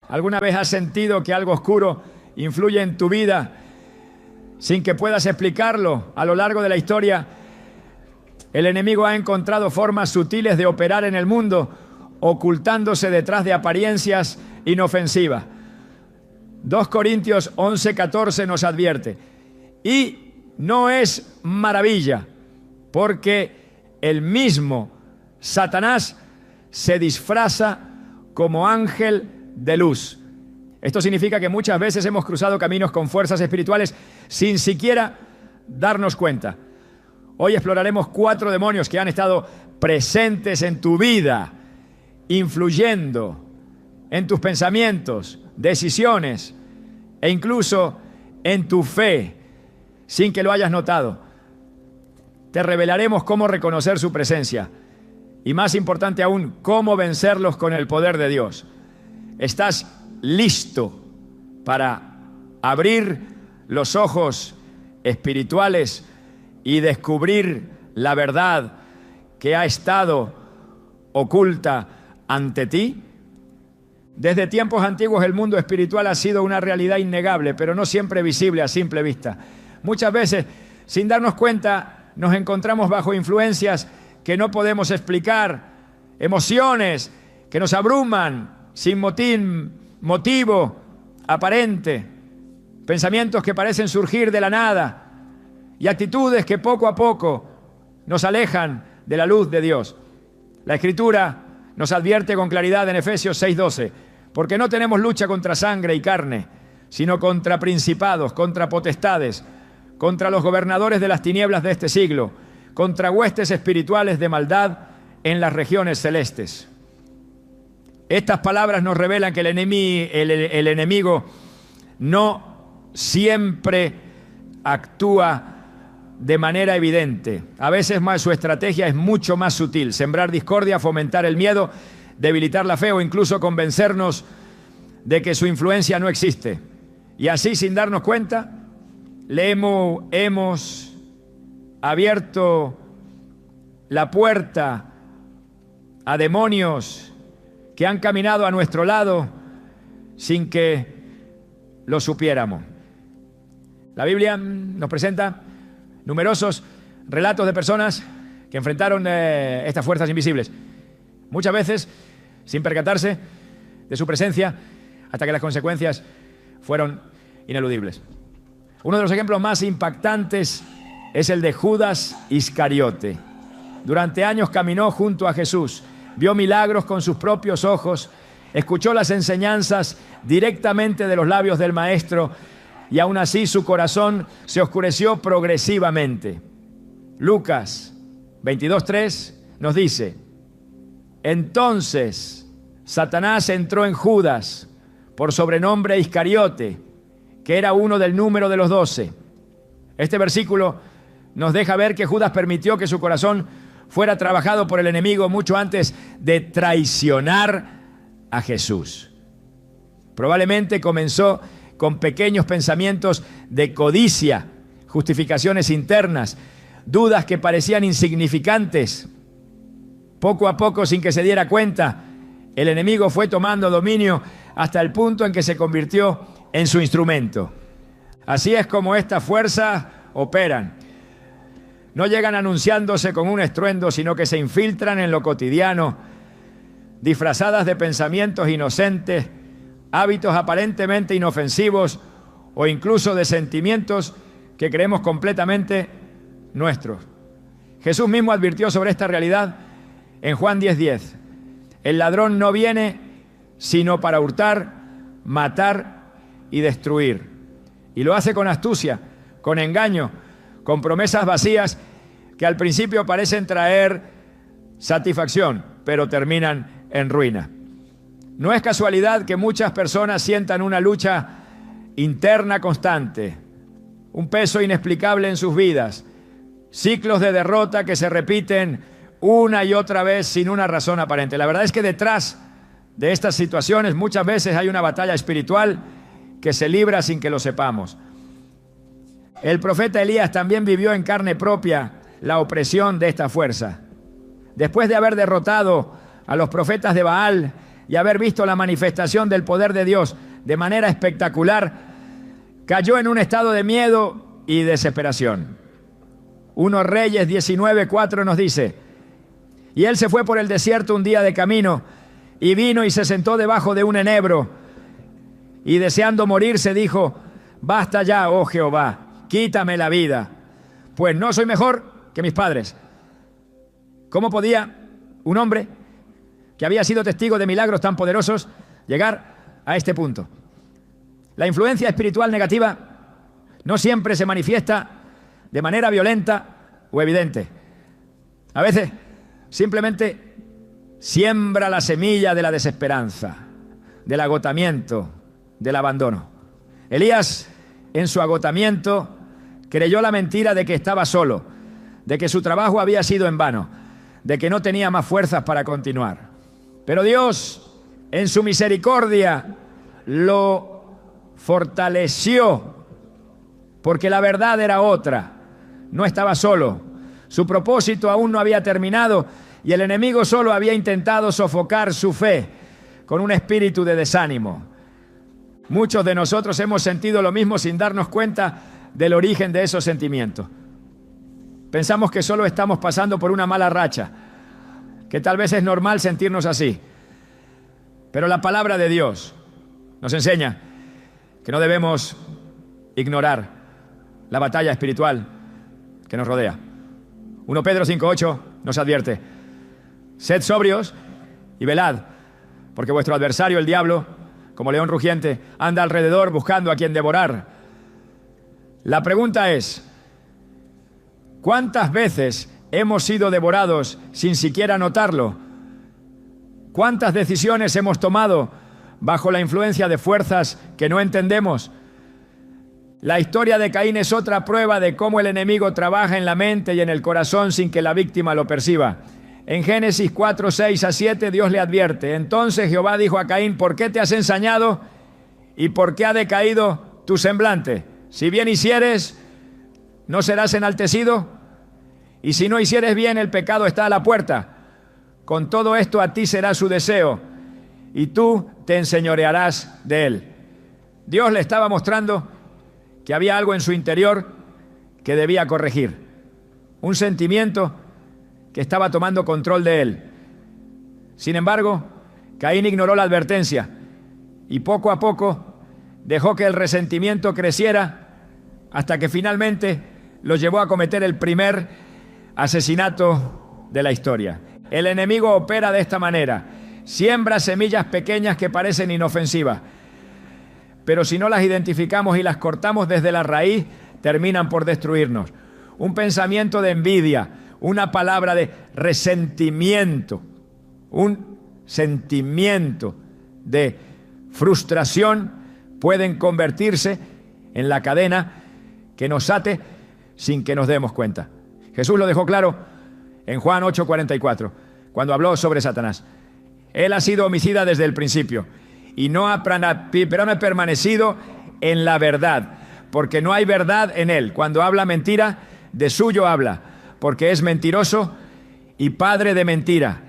¿Alguna vez has sentido que algo oscuro influye en tu vida sin que puedas explicarlo? A lo largo de la historia, el enemigo ha encontrado formas sutiles de operar en el mundo, ocultándose detrás de apariencias inofensivas. 2 Corintios 11:14 nos advierte: y no es maravilla, porque el mismo Satanás se disfraza como ángel de luz. Esto significa que muchas veces hemos cruzado caminos con fuerzas espirituales sin siquiera darnos cuenta. Hoy exploraremos 4 demonios que han estado presentes en tu vida, influyendo en tus pensamientos, decisiones e incluso en tu fe, sin que lo hayas notado. Te revelaremos cómo reconocer su presencia y, más importante aún, cómo vencerlos con el poder de Dios. ¿Estás listo para abrir los ojos espirituales y descubrir la verdad que ha estado oculta ante ti? Desde tiempos antiguos el mundo espiritual ha sido una realidad innegable, pero no siempre visible a simple vista. Muchas veces, sin darnos cuenta, nos encontramos bajo influencias que no podemos explicar, emociones que nos abruman sin motivo aparente, pensamientos que parecen surgir de la nada y actitudes que poco a poco nos alejan de la luz de Dios. La Escritura nos advierte con claridad en Efesios 6:12: porque no tenemos lucha contra sangre y carne, sino contra principados, contra potestades, contra los gobernadores de las tinieblas de este siglo, contra huestes espirituales de maldad en las regiones celestes. Estas palabras nos revelan que el enemigo no siempre actúa de manera evidente. A veces su estrategia es mucho más sutil: sembrar discordia, fomentar el miedo, debilitar la fe o incluso convencernos de que su influencia no existe. Y así, sin darnos cuenta, le hemos abierto la puerta a demonios que han caminado a nuestro lado sin que lo supiéramos. La Biblia nos presenta numerosos relatos de personas que enfrentaron estas fuerzas invisibles, muchas veces sin percatarse de su presencia, hasta que las consecuencias fueron ineludibles. Uno de los ejemplos más impactantes es el de Judas Iscariote. Durante años caminó junto a Jesús, vio milagros con sus propios ojos, escuchó las enseñanzas directamente de los labios del Maestro, y aún así su corazón se oscureció progresivamente. Lucas 22:3 nos dice: entonces Satanás entró en Judas, por sobrenombre Iscariote, que era uno del número de los 12. Este versículo nos deja ver que Judas permitió que su corazón fuera trabajado por el enemigo mucho antes de traicionar a Jesús. Probablemente comenzó con pequeños pensamientos de codicia, justificaciones internas, dudas que parecían insignificantes. Poco a poco, sin que se diera cuenta, el enemigo fue tomando dominio hasta el punto en que se convirtió en su instrumento. Así es como estas fuerzas operan. No llegan anunciándose con un estruendo, sino que se infiltran en lo cotidiano, disfrazadas de pensamientos inocentes, hábitos aparentemente inofensivos o incluso de sentimientos que creemos completamente nuestros. Jesús mismo advirtió sobre esta realidad en Juan 10:10. El ladrón no viene sino para hurtar, matar y destruir. Y lo hace con astucia, con engaño, con promesas vacías que al principio parecen traer satisfacción, pero terminan en ruina. No es casualidad que muchas personas sientan una lucha interna constante, un peso inexplicable en sus vidas, ciclos de derrota que se repiten una y otra vez sin una razón aparente. La verdad es que detrás de estas situaciones muchas veces hay una batalla espiritual que se libra sin que lo sepamos. El profeta Elías también vivió en carne propia la opresión de esta fuerza. Después de haber derrotado a los profetas de Baal, y haber visto la manifestación del poder de Dios de manera espectacular, cayó en un estado de miedo y desesperación. 1 Reyes 19:4 nos dice: y él se fue por el desierto un día de camino, y vino y se sentó debajo de un enebro, y deseando morirse dijo: basta ya, oh Jehová, quítame la vida, pues no soy mejor que mis padres. ¿Cómo podía un hombre que había sido testigo de milagros tan poderosos llegar a este punto? La influencia espiritual negativa no siempre se manifiesta de manera violenta o evidente. A veces simplemente siembra la semilla de la desesperanza, del agotamiento, del abandono. Elías, en su agotamiento, creyó la mentira de que estaba solo, de que su trabajo había sido en vano, de que no tenía más fuerzas para continuar. Pero Dios, en su misericordia, lo fortaleció, porque la verdad era otra. No estaba solo. Su propósito aún no había terminado y el enemigo solo había intentado sofocar su fe con un espíritu de desánimo. Muchos de nosotros hemos sentido lo mismo sin darnos cuenta del origen de esos sentimientos. Pensamos que solo estamos pasando por una mala racha, que tal vez es normal sentirnos así. Pero la palabra de Dios nos enseña que no debemos ignorar la batalla espiritual que nos rodea. 1 Pedro 5:8 nos advierte: sed sobrios y velad, porque vuestro adversario, el diablo, como león rugiente, anda alrededor buscando a quien devorar. La pregunta es: ¿cuántas veces hemos sido devorados sin siquiera notarlo? ¿Cuántas decisiones hemos tomado bajo la influencia de fuerzas que no entendemos? La historia de Caín es otra prueba de cómo el enemigo trabaja en la mente y en el corazón sin que la víctima lo perciba. En Génesis 4:6-7 Dios le advierte: entonces Jehová dijo a Caín, ¿por qué te has ensañado y por qué ha decaído tu semblante? Si bien hicieres, ¿no serás enaltecido? Y si no hicieres bien, el pecado está a la puerta. Con todo esto a ti será su deseo, y tú te enseñorearás de él. Dios le estaba mostrando que había algo en su interior que debía corregir. Un sentimiento que estaba tomando control de él. Sin embargo, Caín ignoró la advertencia y poco a poco dejó que el resentimiento creciera hasta que finalmente lo llevó a cometer el primer asesinato de la historia. El enemigo opera de esta manera: siembra semillas pequeñas que parecen inofensivas, pero si no las identificamos y las cortamos desde la raíz, terminan por destruirnos. Un pensamiento de envidia, una palabra de resentimiento, un sentimiento de frustración pueden convertirse en la cadena que nos ate sin que nos demos cuenta. Jesús lo dejó claro en Juan 8:44, cuando habló sobre Satanás. Él ha sido homicida desde el principio y no ha permanecido en la verdad, porque no hay verdad en él. Cuando habla mentira, de suyo habla, porque es mentiroso y padre de mentira.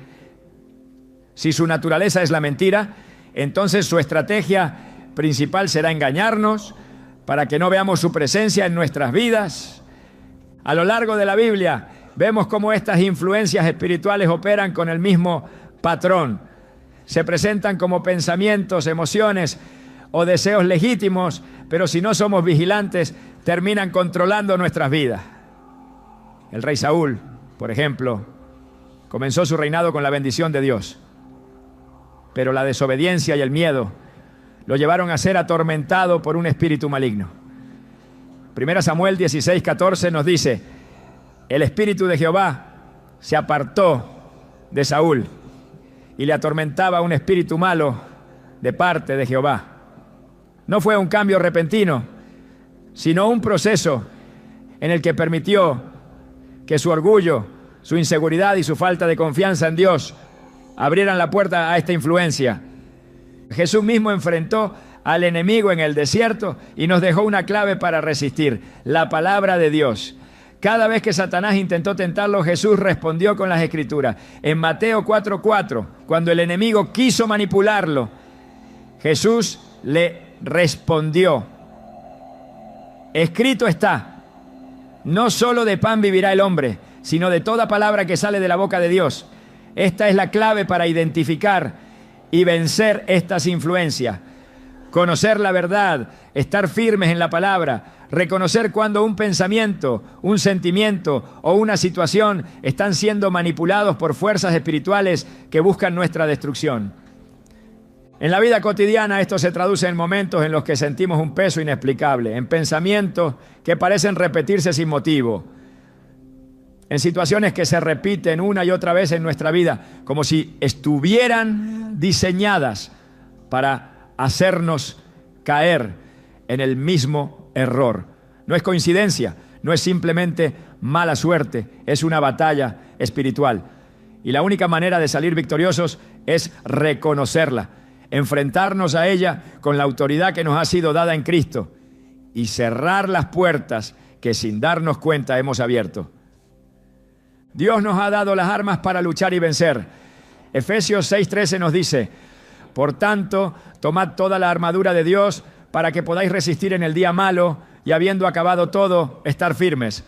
Si su naturaleza es la mentira, entonces su estrategia principal será engañarnos para que no veamos su presencia en nuestras vidas. A lo largo de la Biblia vemos cómo estas influencias espirituales operan con el mismo patrón. Se presentan como pensamientos, emociones o deseos legítimos, pero si no somos vigilantes, terminan controlando nuestras vidas. El rey Saúl, por ejemplo, comenzó su reinado con la bendición de Dios, pero la desobediencia y el miedo lo llevaron a ser atormentado por un espíritu maligno. 1 Samuel 16:14 nos dice: el espíritu de Jehová se apartó de Saúl y le atormentaba un espíritu malo de parte de Jehová. No fue un cambio repentino, sino un proceso en el que permitió que su orgullo, su inseguridad y su falta de confianza en Dios abrieran la puerta a esta influencia. Jesús mismo enfrentó al enemigo en el desierto y nos dejó una clave para resistir: la palabra de Dios. Cada vez que Satanás intentó tentarlo, Jesús respondió con las Escrituras. En Mateo 4:4, cuando el enemigo quiso manipularlo, Jesús le respondió: escrito está, no solo de pan vivirá el hombre, sino de toda palabra que sale de la boca de Dios. Esta es la clave para identificar y vencer estas influencias. Conocer la verdad, estar firmes en la palabra, reconocer cuando un pensamiento, un sentimiento o una situación están siendo manipulados por fuerzas espirituales que buscan nuestra destrucción. En la vida cotidiana esto se traduce en momentos en los que sentimos un peso inexplicable, en pensamientos que parecen repetirse sin motivo, en situaciones que se repiten una y otra vez en nuestra vida, como si estuvieran diseñadas para hacernos caer en el mismo error. No es coincidencia, no es simplemente mala suerte, es una batalla espiritual. Y la única manera de salir victoriosos es reconocerla, enfrentarnos a ella con la autoridad que nos ha sido dada en Cristo y cerrar las puertas que sin darnos cuenta hemos abierto. Dios nos ha dado las armas para luchar y vencer. Efesios 6:13 nos dice: por tanto, tomad toda la armadura de Dios para que podáis resistir en el día malo y habiendo acabado todo, estar firmes.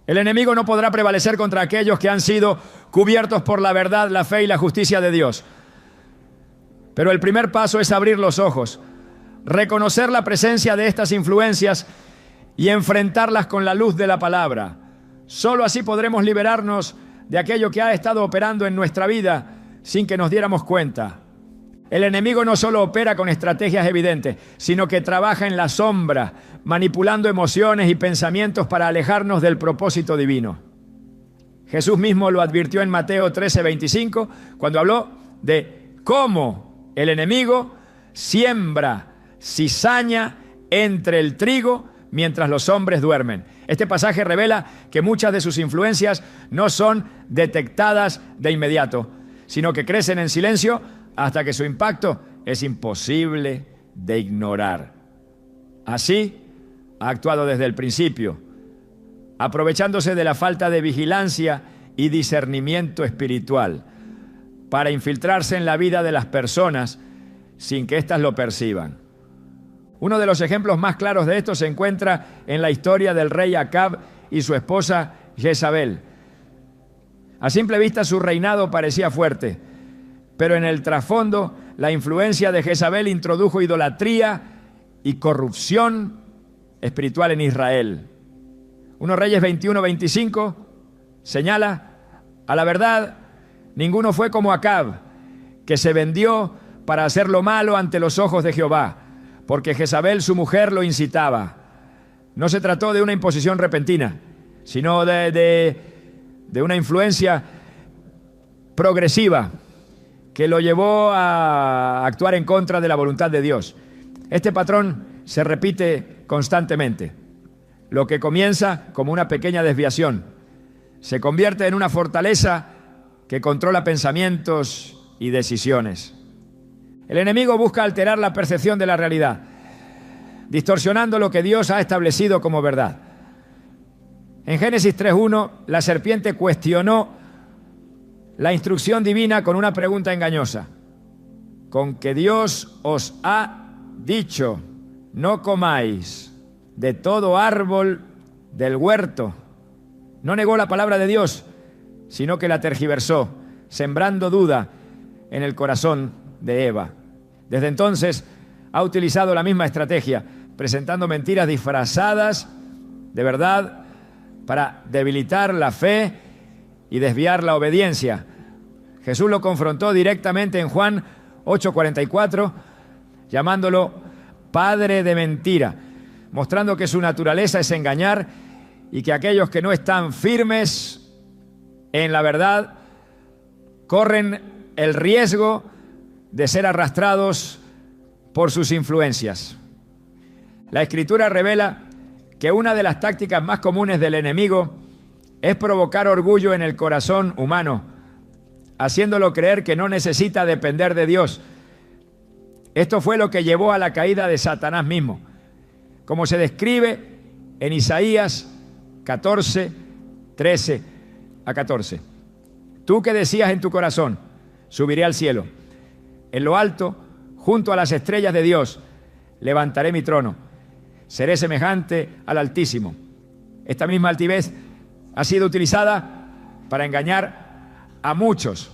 El enemigo no podrá prevalecer contra aquellos que han sido cubiertos por la verdad, la fe y la justicia de Dios. Pero el primer paso es abrir los ojos, reconocer la presencia de estas influencias y enfrentarlas con la luz de la palabra. Solo así podremos liberarnos de aquello que ha estado operando en nuestra vida sin que nos diéramos cuenta. El enemigo no solo opera con estrategias evidentes, sino que trabaja en la sombra, manipulando emociones y pensamientos para alejarnos del propósito divino. Jesús mismo lo advirtió en Mateo 13:25, cuando habló de cómo el enemigo siembra cizaña entre el trigo mientras los hombres duermen. Este pasaje revela que muchas de sus influencias no son detectadas de inmediato, sino que crecen en silencio hasta que su impacto es imposible de ignorar. Así ha actuado desde el principio, aprovechándose de la falta de vigilancia y discernimiento espiritual para infiltrarse en la vida de las personas sin que éstas lo perciban. Uno de los ejemplos más claros de esto se encuentra en la historia del rey Acab y su esposa Jezabel. A simple vista su reinado parecía fuerte, pero en el trasfondo la influencia de Jezabel introdujo idolatría y corrupción espiritual en Israel. 1 Reyes 21:25 señala: a la verdad, ninguno fue como Acab, que se vendió para hacer lo malo ante los ojos de Jehová, porque Jezabel, su mujer, lo incitaba. No se trató de una imposición repentina, sino de una influencia progresiva que lo llevó a actuar en contra de la voluntad de Dios. Este patrón se repite constantemente. Lo que comienza como una pequeña desviación se convierte en una fortaleza que controla pensamientos y decisiones. El enemigo busca alterar la percepción de la realidad, distorsionando lo que Dios ha establecido como verdad. En Génesis 3:1, la serpiente cuestionó la instrucción divina con una pregunta engañosa: con que Dios os ha dicho, no comáis de todo árbol del huerto. No negó la palabra de Dios, sino que la tergiversó, sembrando duda en el corazón de Eva. Desde entonces ha utilizado la misma estrategia, presentando mentiras disfrazadas de verdad para debilitar la fe y desviar la obediencia. Jesús lo confrontó directamente en Juan 8:44, llamándolo padre de mentira, mostrando que su naturaleza es engañar y que aquellos que no están firmes en la verdad corren el riesgo de ser arrastrados por sus influencias. La Escritura revela que una de las tácticas más comunes del enemigo es provocar orgullo en el corazón humano, haciéndolo creer que no necesita depender de Dios. Esto fue lo que llevó a la caída de Satanás mismo, como se describe en Isaías 14, 13 a 14. Tú que decías en tu corazón, subiré al cielo. En lo alto, junto a las estrellas de Dios, levantaré mi trono. Seré semejante al Altísimo. Esta misma altivez ha sido utilizada para engañar a muchos,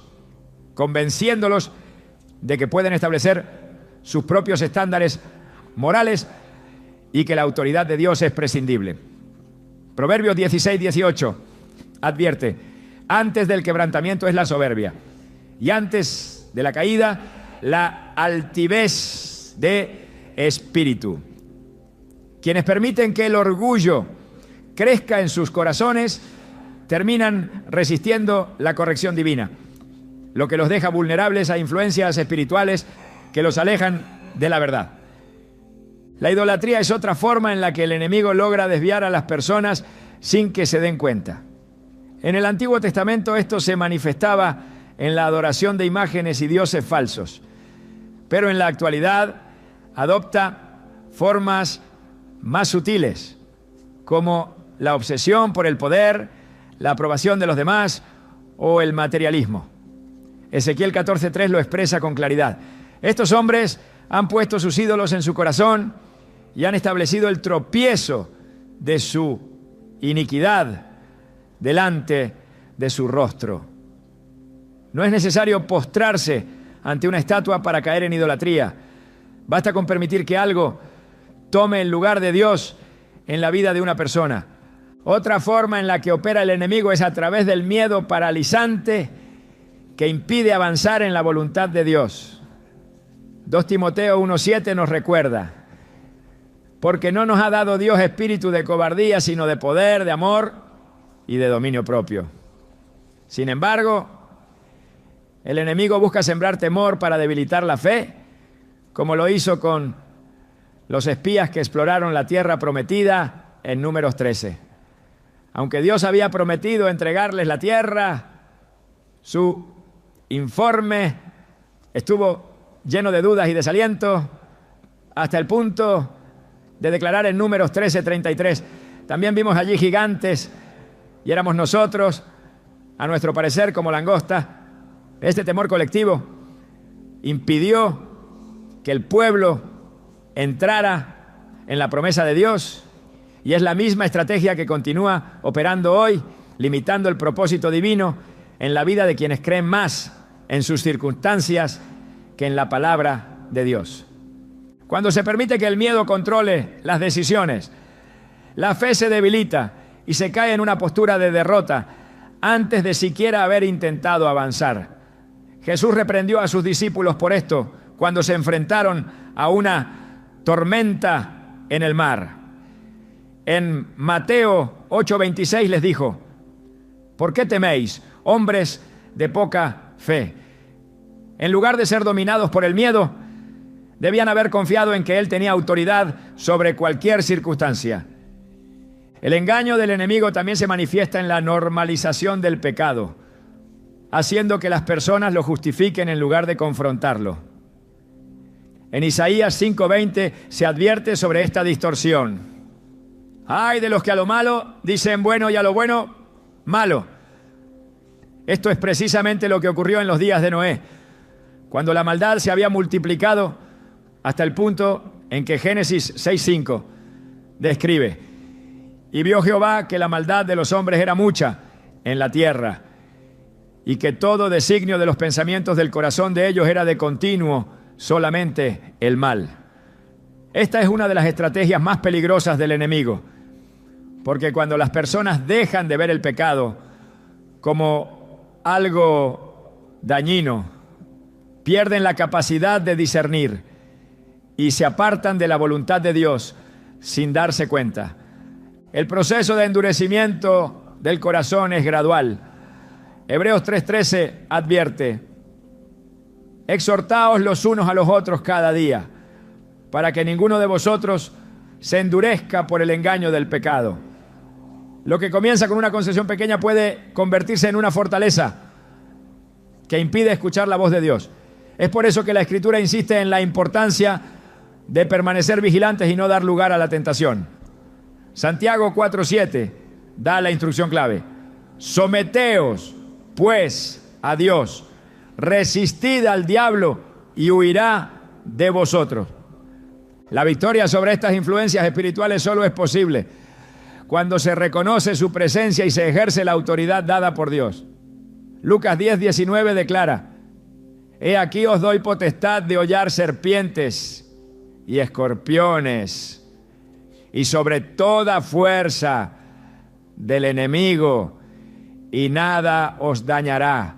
convenciéndolos de que pueden establecer sus propios estándares morales y que la autoridad de Dios es prescindible. Proverbios 16, 18 advierte: antes del quebrantamiento es la soberbia, y antes de la caída la altivez de espíritu. Quienes permiten que el orgullo crezca en sus corazones terminan resistiendo la corrección divina, lo que los deja vulnerables a influencias espirituales que los alejan de la verdad. La idolatría es otra forma en la que el enemigo logra desviar a las personas sin que se den cuenta. En el Antiguo Testamento esto se manifestaba en la adoración de imágenes y dioses falsos, pero en la actualidad adopta formas más sutiles, como la obsesión por el poder, la aprobación de los demás o el materialismo. Ezequiel 14:3 lo expresa con claridad. Estos hombres han puesto sus ídolos en su corazón y han establecido el tropiezo de su iniquidad delante de su rostro. No es necesario postrarse ante una estatua para caer en idolatría. Basta con permitir que algo tome el lugar de Dios en la vida de una persona. Otra forma en la que opera el enemigo es a través del miedo paralizante que impide avanzar en la voluntad de Dios. 2 Timoteo 1:7 nos recuerda: porque no nos ha dado Dios espíritu de cobardía, sino de poder, de amor y de dominio propio. Sin embargo, el enemigo busca sembrar temor para debilitar la fe, como lo hizo con los espías que exploraron la tierra prometida en Números 13. Aunque Dios había prometido entregarles la tierra, su informe estuvo lleno de dudas y desaliento, hasta el punto de declarar en Números 13:33: también vimos allí gigantes y éramos nosotros, a nuestro parecer, como langostas. Este temor colectivo impidió que el pueblo entrara en la promesa de Dios, y es la misma estrategia que continúa operando hoy, limitando el propósito divino en la vida de quienes creen más en sus circunstancias que en la palabra de Dios. Cuando se permite que el miedo controle las decisiones, la fe se debilita y se cae en una postura de derrota antes de siquiera haber intentado avanzar. Jesús reprendió a sus discípulos por esto cuando se enfrentaron a una tormenta en el mar. En Mateo 8:26 les dijo: ¿por qué teméis, hombres de poca fe? En lugar de ser dominados por el miedo, debían haber confiado en que Él tenía autoridad sobre cualquier circunstancia. El engaño del enemigo también se manifiesta en la normalización del pecado, haciendo que las personas lo justifiquen en lugar de confrontarlo. En Isaías 5:20 se advierte sobre esta distorsión. ¡Ay de los que a lo malo dicen bueno y a lo bueno malo! Esto es precisamente lo que ocurrió en los días de Noé, cuando la maldad se había multiplicado hasta el punto en que Génesis 6:5 describe: y vio Jehová que la maldad de los hombres era mucha en la tierra, y que todo designio de los pensamientos del corazón de ellos era de continuo solamente el mal. Esta es una de las estrategias más peligrosas del enemigo, porque cuando las personas dejan de ver el pecado como algo dañino, pierden la capacidad de discernir y se apartan de la voluntad de Dios sin darse cuenta. El proceso de endurecimiento del corazón es gradual. Hebreos 3:13 advierte: exhortaos los unos a los otros cada día, para que ninguno de vosotros se endurezca por el engaño del pecado. Lo que comienza con una concesión pequeña puede convertirse en una fortaleza que impide escuchar la voz de Dios. Es por eso que la Escritura insiste en la importancia de permanecer vigilantes y no dar lugar a la tentación. Santiago 4:7 da la instrucción clave. Someteos, pues, a Dios. Resistid al diablo y huirá de vosotros. La victoria sobre estas influencias espirituales solo es posible cuando se reconoce su presencia y se ejerce la autoridad dada por Dios. Lucas 10:19 declara: He aquí os doy potestad de hollar serpientes y escorpiones y sobre toda fuerza del enemigo, y nada os dañará.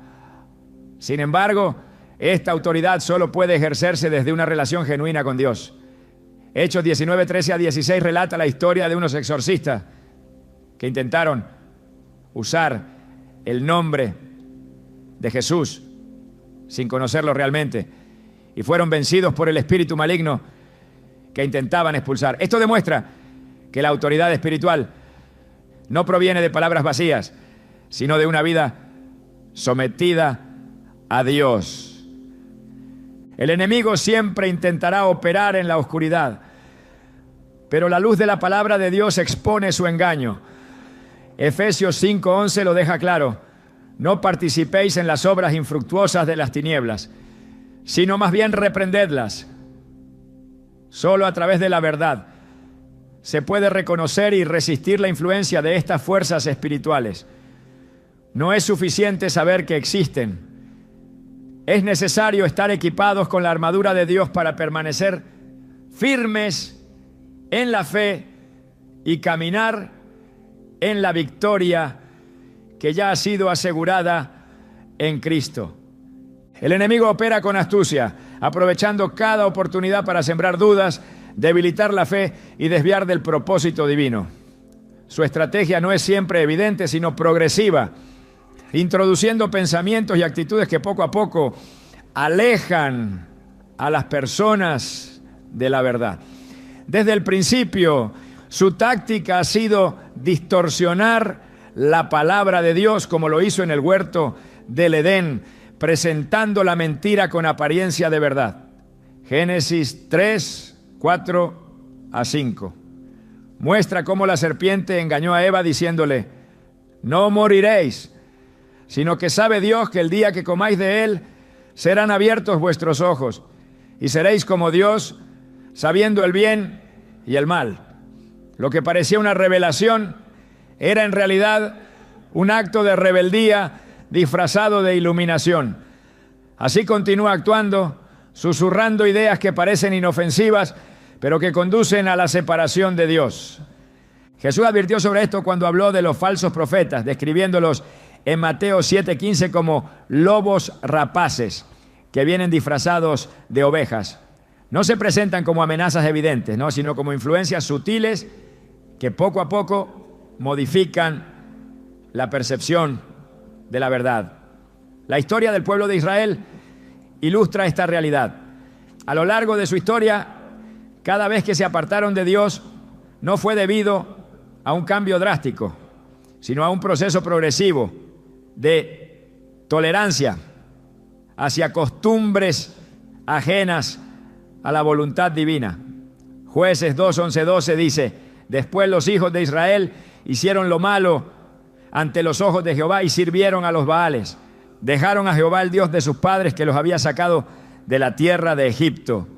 Sin embargo, esta autoridad solo puede ejercerse desde una relación genuina con Dios. Hechos 19:13-16 relata la historia de unos exorcistas que intentaron usar el nombre de Jesús sin conocerlo realmente y fueron vencidos por el espíritu maligno que intentaban expulsar. Esto demuestra que la autoridad espiritual no proviene de palabras vacías, sino de una vida sometida a Dios. El enemigo siempre intentará operar en la oscuridad, pero la luz de la palabra de Dios expone su engaño. Efesios 5:11 lo deja claro: no participéis en las obras infructuosas de las tinieblas, sino más bien reprendedlas. Solo a través de la verdad se puede reconocer y resistir la influencia de estas fuerzas espirituales. No es suficiente saber que existen. Es necesario estar equipados con la armadura de Dios para permanecer firmes en la fe y caminar en la victoria que ya ha sido asegurada en Cristo. El enemigo opera con astucia, aprovechando cada oportunidad para sembrar dudas, debilitar la fe y desviar del propósito divino. Su estrategia no es siempre evidente, sino progresiva, introduciendo pensamientos y actitudes que poco a poco alejan a las personas de la verdad. Desde el principio, su táctica ha sido distorsionar la palabra de Dios, como lo hizo en el huerto del Edén, presentando la mentira con apariencia de verdad. Génesis 3:4-5. Muestra cómo la serpiente engañó a Eva diciéndole: no moriréis, sino que sabe Dios que el día que comáis de él serán abiertos vuestros ojos y seréis como Dios, sabiendo el bien y el mal. Lo que parecía una revelación era en realidad un acto de rebeldía disfrazado de iluminación. Así continúa actuando, susurrando ideas que parecen inofensivas, pero que conducen a la separación de Dios. Jesús advirtió sobre esto cuando habló de los falsos profetas, describiéndolos en Mateo 7:15 como lobos rapaces que vienen disfrazados de ovejas. No se presentan como amenazas evidentes, ¿no?, sino como influencias sutiles que poco a poco modifican la percepción de la verdad. La historia del pueblo de Israel ilustra esta realidad. A lo largo de su historia, cada vez que se apartaron de Dios, no fue debido a un cambio drástico, sino a un proceso progresivo de tolerancia hacia costumbres ajenas a la voluntad divina. Jueces 2:11-12 dice: después los hijos de Israel hicieron lo malo ante los ojos de Jehová y sirvieron a los Baales. Dejaron a Jehová, el Dios de sus padres, que los había sacado de la tierra de Egipto,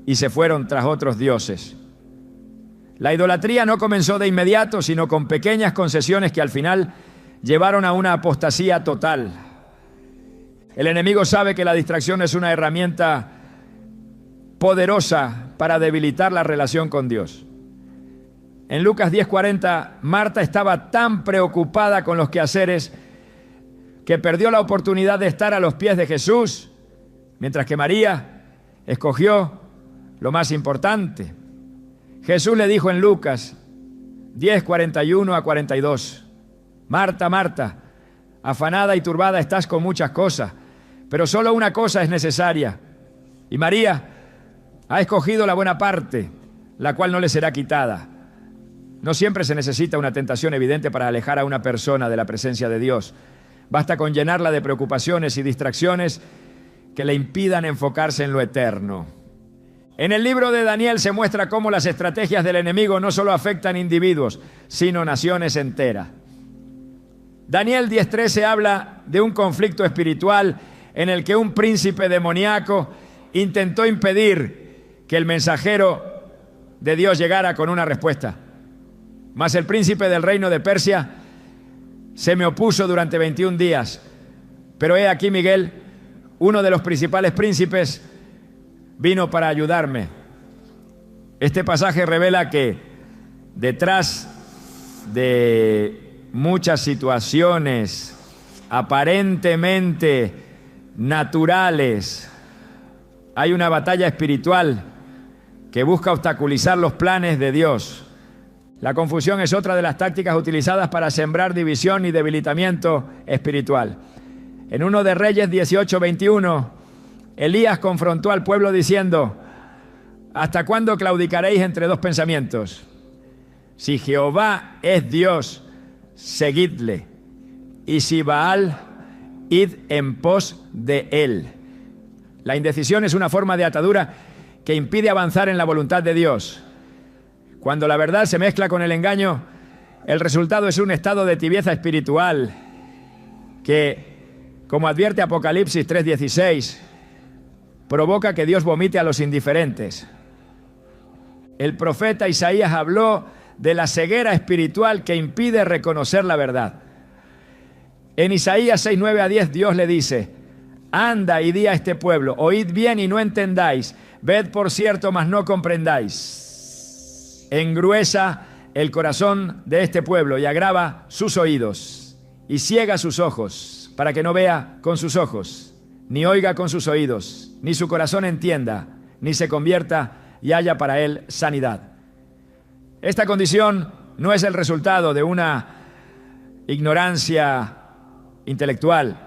y se fueron tras otros dioses. La idolatría no comenzó de inmediato, sino con pequeñas concesiones que al final llevaron a una apostasía total. El enemigo sabe que la distracción es una herramienta poderosa para debilitar la relación con Dios. En Lucas 10:40, Marta estaba tan preocupada con los quehaceres que perdió la oportunidad de estar a los pies de Jesús, mientras que María escogió lo más importante. Jesús le dijo en Lucas 10:41-42, Marta, Marta, afanada y turbada estás con muchas cosas, pero solo una cosa es necesaria. Y María ha escogido la buena parte, la cual no le será quitada. No siempre se necesita una tentación evidente para alejar a una persona de la presencia de Dios. Basta con llenarla de preocupaciones y distracciones que le impidan enfocarse en lo eterno. En el libro de Daniel se muestra cómo las estrategias del enemigo no solo afectan individuos, sino naciones enteras. Daniel 10:13 habla de un conflicto espiritual en el que un príncipe demoníaco intentó impedir que el mensajero de Dios llegara con una respuesta. Mas el príncipe del reino de Persia se me opuso durante 21 días. Pero he aquí Miguel, uno de los principales príncipes, vino para ayudarme. Este pasaje revela que detrás de muchas situaciones aparentemente naturales hay una batalla espiritual que busca obstaculizar los planes de Dios. La confusión es otra de las tácticas utilizadas para sembrar división y debilitamiento espiritual. En 1 de Reyes 18:21, Elías confrontó al pueblo diciendo: ¿hasta cuándo claudicaréis entre dos pensamientos? Si Jehová es Dios, seguidle, y si Baal, id en pos de él. La indecisión es una forma de atadura que impide avanzar en la voluntad de Dios. Cuando la verdad se mezcla con el engaño, el resultado es un estado de tibieza espiritual que, como advierte Apocalipsis 3:16, provoca que Dios vomite a los indiferentes. El profeta Isaías habló de la ceguera espiritual que impide reconocer la verdad. En Isaías 6:9-10 Dios le dice: anda y di a este pueblo, oíd bien y no entendáis, ved por cierto, mas no comprendáis. Engruesa el corazón de este pueblo y agrava sus oídos y ciega sus ojos, para que no vea con sus ojos, ni oiga con sus oídos, ni su corazón entienda, ni se convierta y haya para él sanidad. Esta condición no es el resultado de una ignorancia intelectual,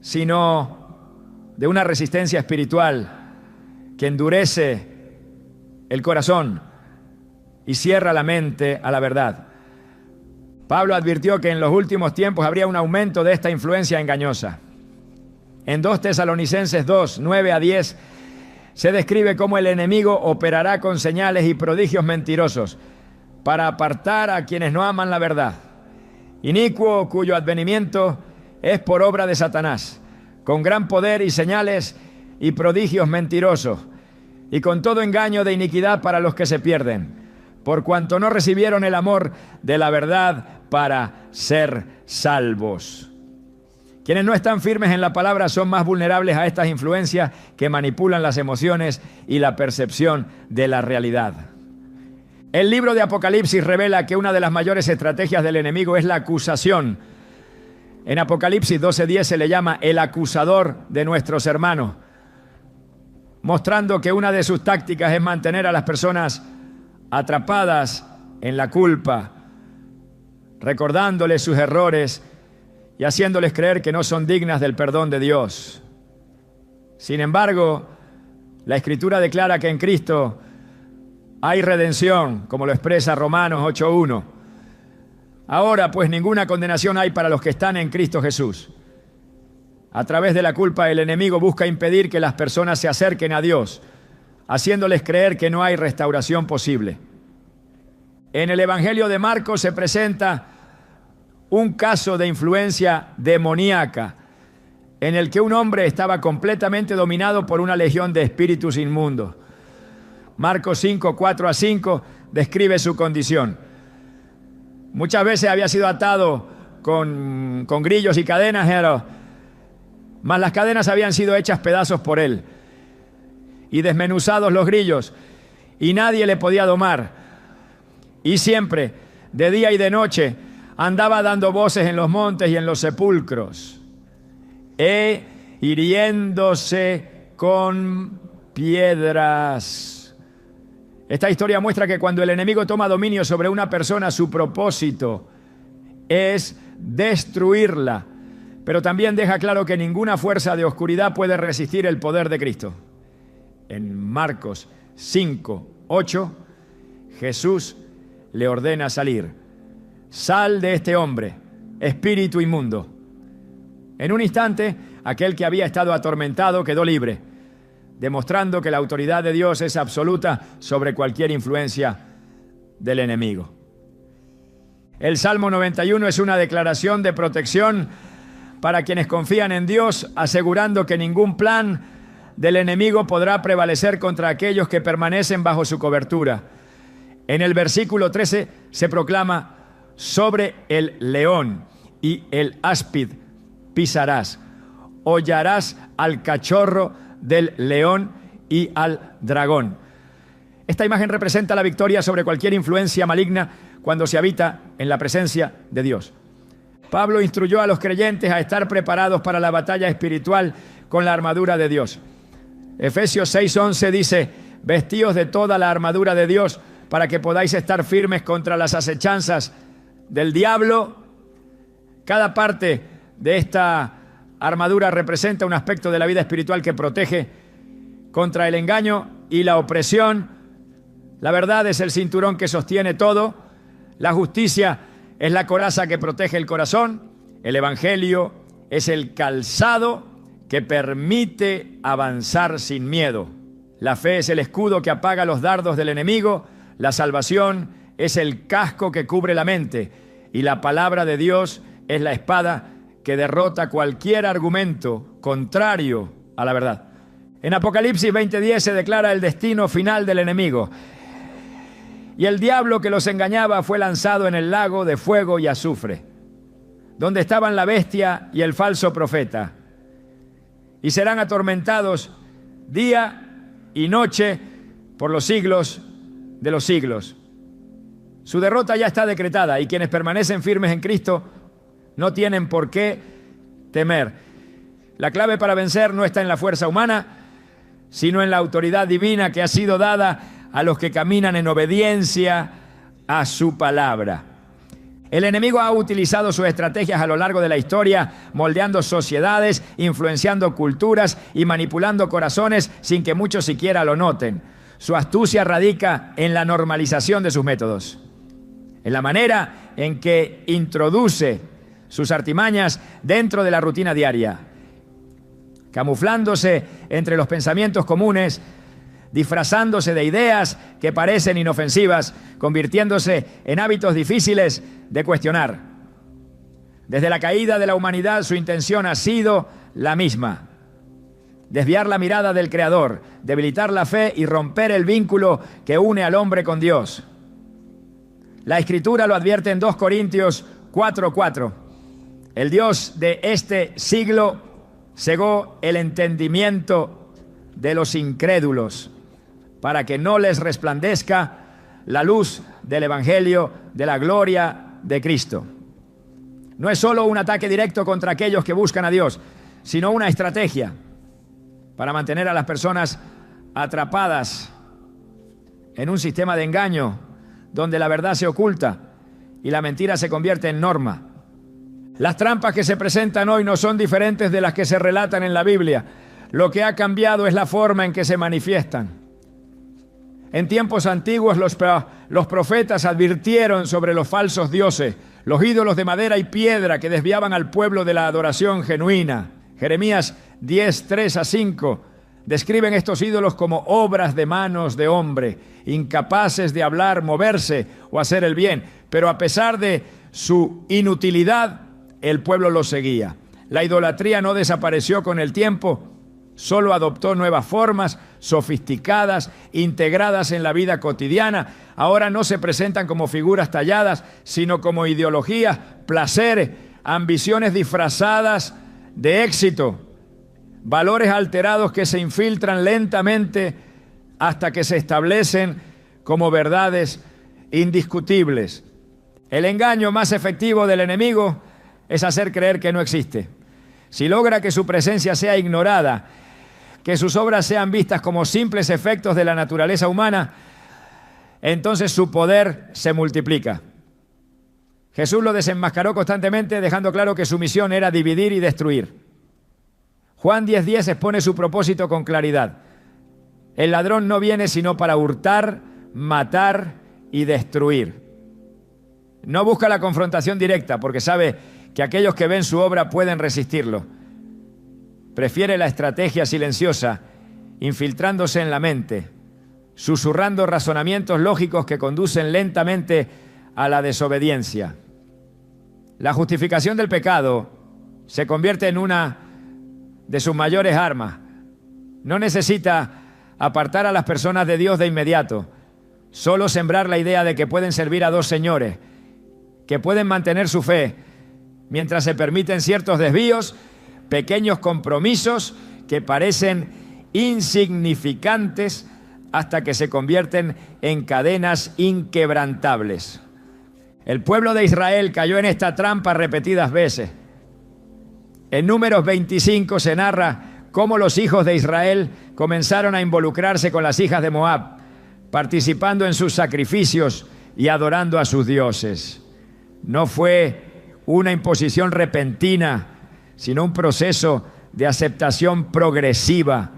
sino de una resistencia espiritual que endurece el corazón y cierra la mente a la verdad. Pablo advirtió que en los últimos tiempos habría un aumento de esta influencia engañosa. En 2 Tesalonicenses 2:9-10 se describe cómo el enemigo operará con señales y prodigios mentirosos para apartar a quienes no aman la verdad. Inicuo, cuyo advenimiento es por obra de Satanás, con gran poder y señales y prodigios mentirosos, y con todo engaño de iniquidad para los que se pierden, por cuanto no recibieron el amor de la verdad para ser salvos. Quienes no están firmes en la palabra son más vulnerables a estas influencias que manipulan las emociones y la percepción de la realidad. El libro de Apocalipsis revela que una de las mayores estrategias del enemigo es la acusación. En Apocalipsis 12:10 se le llama el acusador de nuestros hermanos, mostrando que una de sus tácticas es mantener a las personas atrapadas en la culpa, recordándoles sus errores y haciéndoles creer que no son dignas del perdón de Dios. Sin embargo, la Escritura declara que en Cristo hay redención, como lo expresa Romanos 8:1. Ahora, pues, ninguna condenación hay para los que están en Cristo Jesús. A través de la culpa, el enemigo busca impedir que las personas se acerquen a Dios, haciéndoles creer que no hay restauración posible. En el Evangelio de Marcos se presenta un caso de influencia demoníaca en el que un hombre estaba completamente dominado por una legión de espíritus inmundos. Marcos 5:4-5 describe su condición. Muchas veces había sido atado con grillos y cadenas, mas las cadenas habían sido hechas pedazos por él y desmenuzados los grillos, y nadie le podía domar. Y siempre, de día y de noche, andaba dando voces en los montes y en los sepulcros, hiriéndose con piedras. Esta historia muestra que cuando el enemigo toma dominio sobre una persona, su propósito es destruirla, pero también deja claro que ninguna fuerza de oscuridad puede resistir el poder de Cristo. En Marcos 5:8, Jesús le ordena salir. Sal de este hombre, espíritu inmundo. En un instante, aquel que había estado atormentado quedó libre. demostrando que la autoridad de Dios es absoluta sobre cualquier influencia del enemigo. El Salmo 91 es una declaración de protección para quienes confían en Dios, asegurando que ningún plan del enemigo podrá prevalecer contra aquellos que permanecen bajo su cobertura. En el versículo 13 se proclama: sobre el león y el áspid pisarás, hollarás al cachorro del león y al dragón. Esta imagen representa la victoria sobre cualquier influencia maligna cuando se habita en la presencia de Dios. Pablo instruyó a los creyentes a estar preparados para la batalla espiritual con la armadura de Dios. Efesios 6:11 dice: vestíos de toda la armadura de Dios para que podáis estar firmes contra las acechanzas del diablo. Cada parte de esta armadura representa un aspecto de la vida espiritual que protege contra el engaño y la opresión. La verdad es el cinturón que sostiene todo. La justicia es la coraza que protege el corazón. El evangelio es el calzado que permite avanzar sin miedo. La fe es el escudo que apaga los dardos del enemigo. La salvación es el casco que cubre la mente. Y la palabra de Dios es la espada que derrota cualquier argumento contrario a la verdad. En Apocalipsis 20:10 se declara el destino final del enemigo. Y el diablo que los engañaba fue lanzado en el lago de fuego y azufre, donde estaban la bestia y el falso profeta, y serán atormentados día y noche por los siglos de los siglos. Su derrota ya está decretada, y quienes permanecen firmes en Cristo no tienen por qué temer. La clave para vencer no está en la fuerza humana, sino en la autoridad divina que ha sido dada a los que caminan en obediencia a su palabra. El enemigo ha utilizado sus estrategias a lo largo de la historia, moldeando sociedades, influenciando culturas y manipulando corazones sin que muchos siquiera lo noten. Su astucia radica en la normalización de sus métodos, en la manera en que introduce sus artimañas dentro de la rutina diaria, camuflándose entre los pensamientos comunes, disfrazándose de ideas que parecen inofensivas, convirtiéndose en hábitos difíciles de cuestionar. Desde la caída de la humanidad, su intención ha sido la misma: desviar la mirada del Creador, debilitar la fe y romper el vínculo que une al hombre con Dios. La Escritura lo advierte en 2 Corintios 4:4. El Dios de este siglo cegó el entendimiento de los incrédulos, para que no les resplandezca la luz del evangelio de la gloria de Cristo. No es solo un ataque directo contra aquellos que buscan a Dios, sino una estrategia para mantener a las personas atrapadas en un sistema de engaño donde la verdad se oculta y la mentira se convierte en norma. Las trampas que se presentan hoy no son diferentes de las que se relatan en la Biblia. Lo que ha cambiado es la forma en que se manifiestan. En tiempos antiguos los profetas advirtieron sobre los falsos dioses, los ídolos de madera y piedra que desviaban al pueblo de la adoración genuina. Jeremías 10:3-5 describen estos ídolos como obras de manos de hombre, incapaces de hablar, moverse o hacer el bien. Pero a pesar de su inutilidad, el pueblo los seguía. La idolatría no desapareció con el tiempo, solo adoptó nuevas formas sofisticadas, integradas en la vida cotidiana. Ahora no se presentan como figuras talladas, sino como ideologías, placeres, ambiciones disfrazadas de éxito, valores alterados que se infiltran lentamente hasta que se establecen como verdades indiscutibles. El engaño más efectivo del enemigo es hacer creer que no existe. Si logra que su presencia sea ignorada, que sus obras sean vistas como simples efectos de la naturaleza humana, entonces su poder se multiplica. Jesús lo desenmascaró constantemente, dejando claro que su misión era dividir y destruir. Juan 10:10 expone su propósito con claridad. El ladrón no viene sino para hurtar, matar y destruir. No busca la confrontación directa porque sabe que aquellos que ven su obra pueden resistirlo. Prefiere la estrategia silenciosa infiltrándose en la mente, susurrando razonamientos lógicos que conducen lentamente a la desobediencia. La justificación del pecado se convierte en una de sus mayores armas. No necesita apartar a las personas de Dios de inmediato, solo sembrar la idea de que pueden servir a dos señores, que pueden mantener su fe mientras se permiten ciertos desvíos, pequeños compromisos que parecen insignificantes hasta que se convierten en cadenas inquebrantables. El pueblo de Israel cayó en esta trampa repetidas veces. En Números 25 se narra cómo los hijos de Israel comenzaron a involucrarse con las hijas de Moab, participando en sus sacrificios y adorando a sus dioses. No fue una imposición repentina, sino un proceso de aceptación progresiva,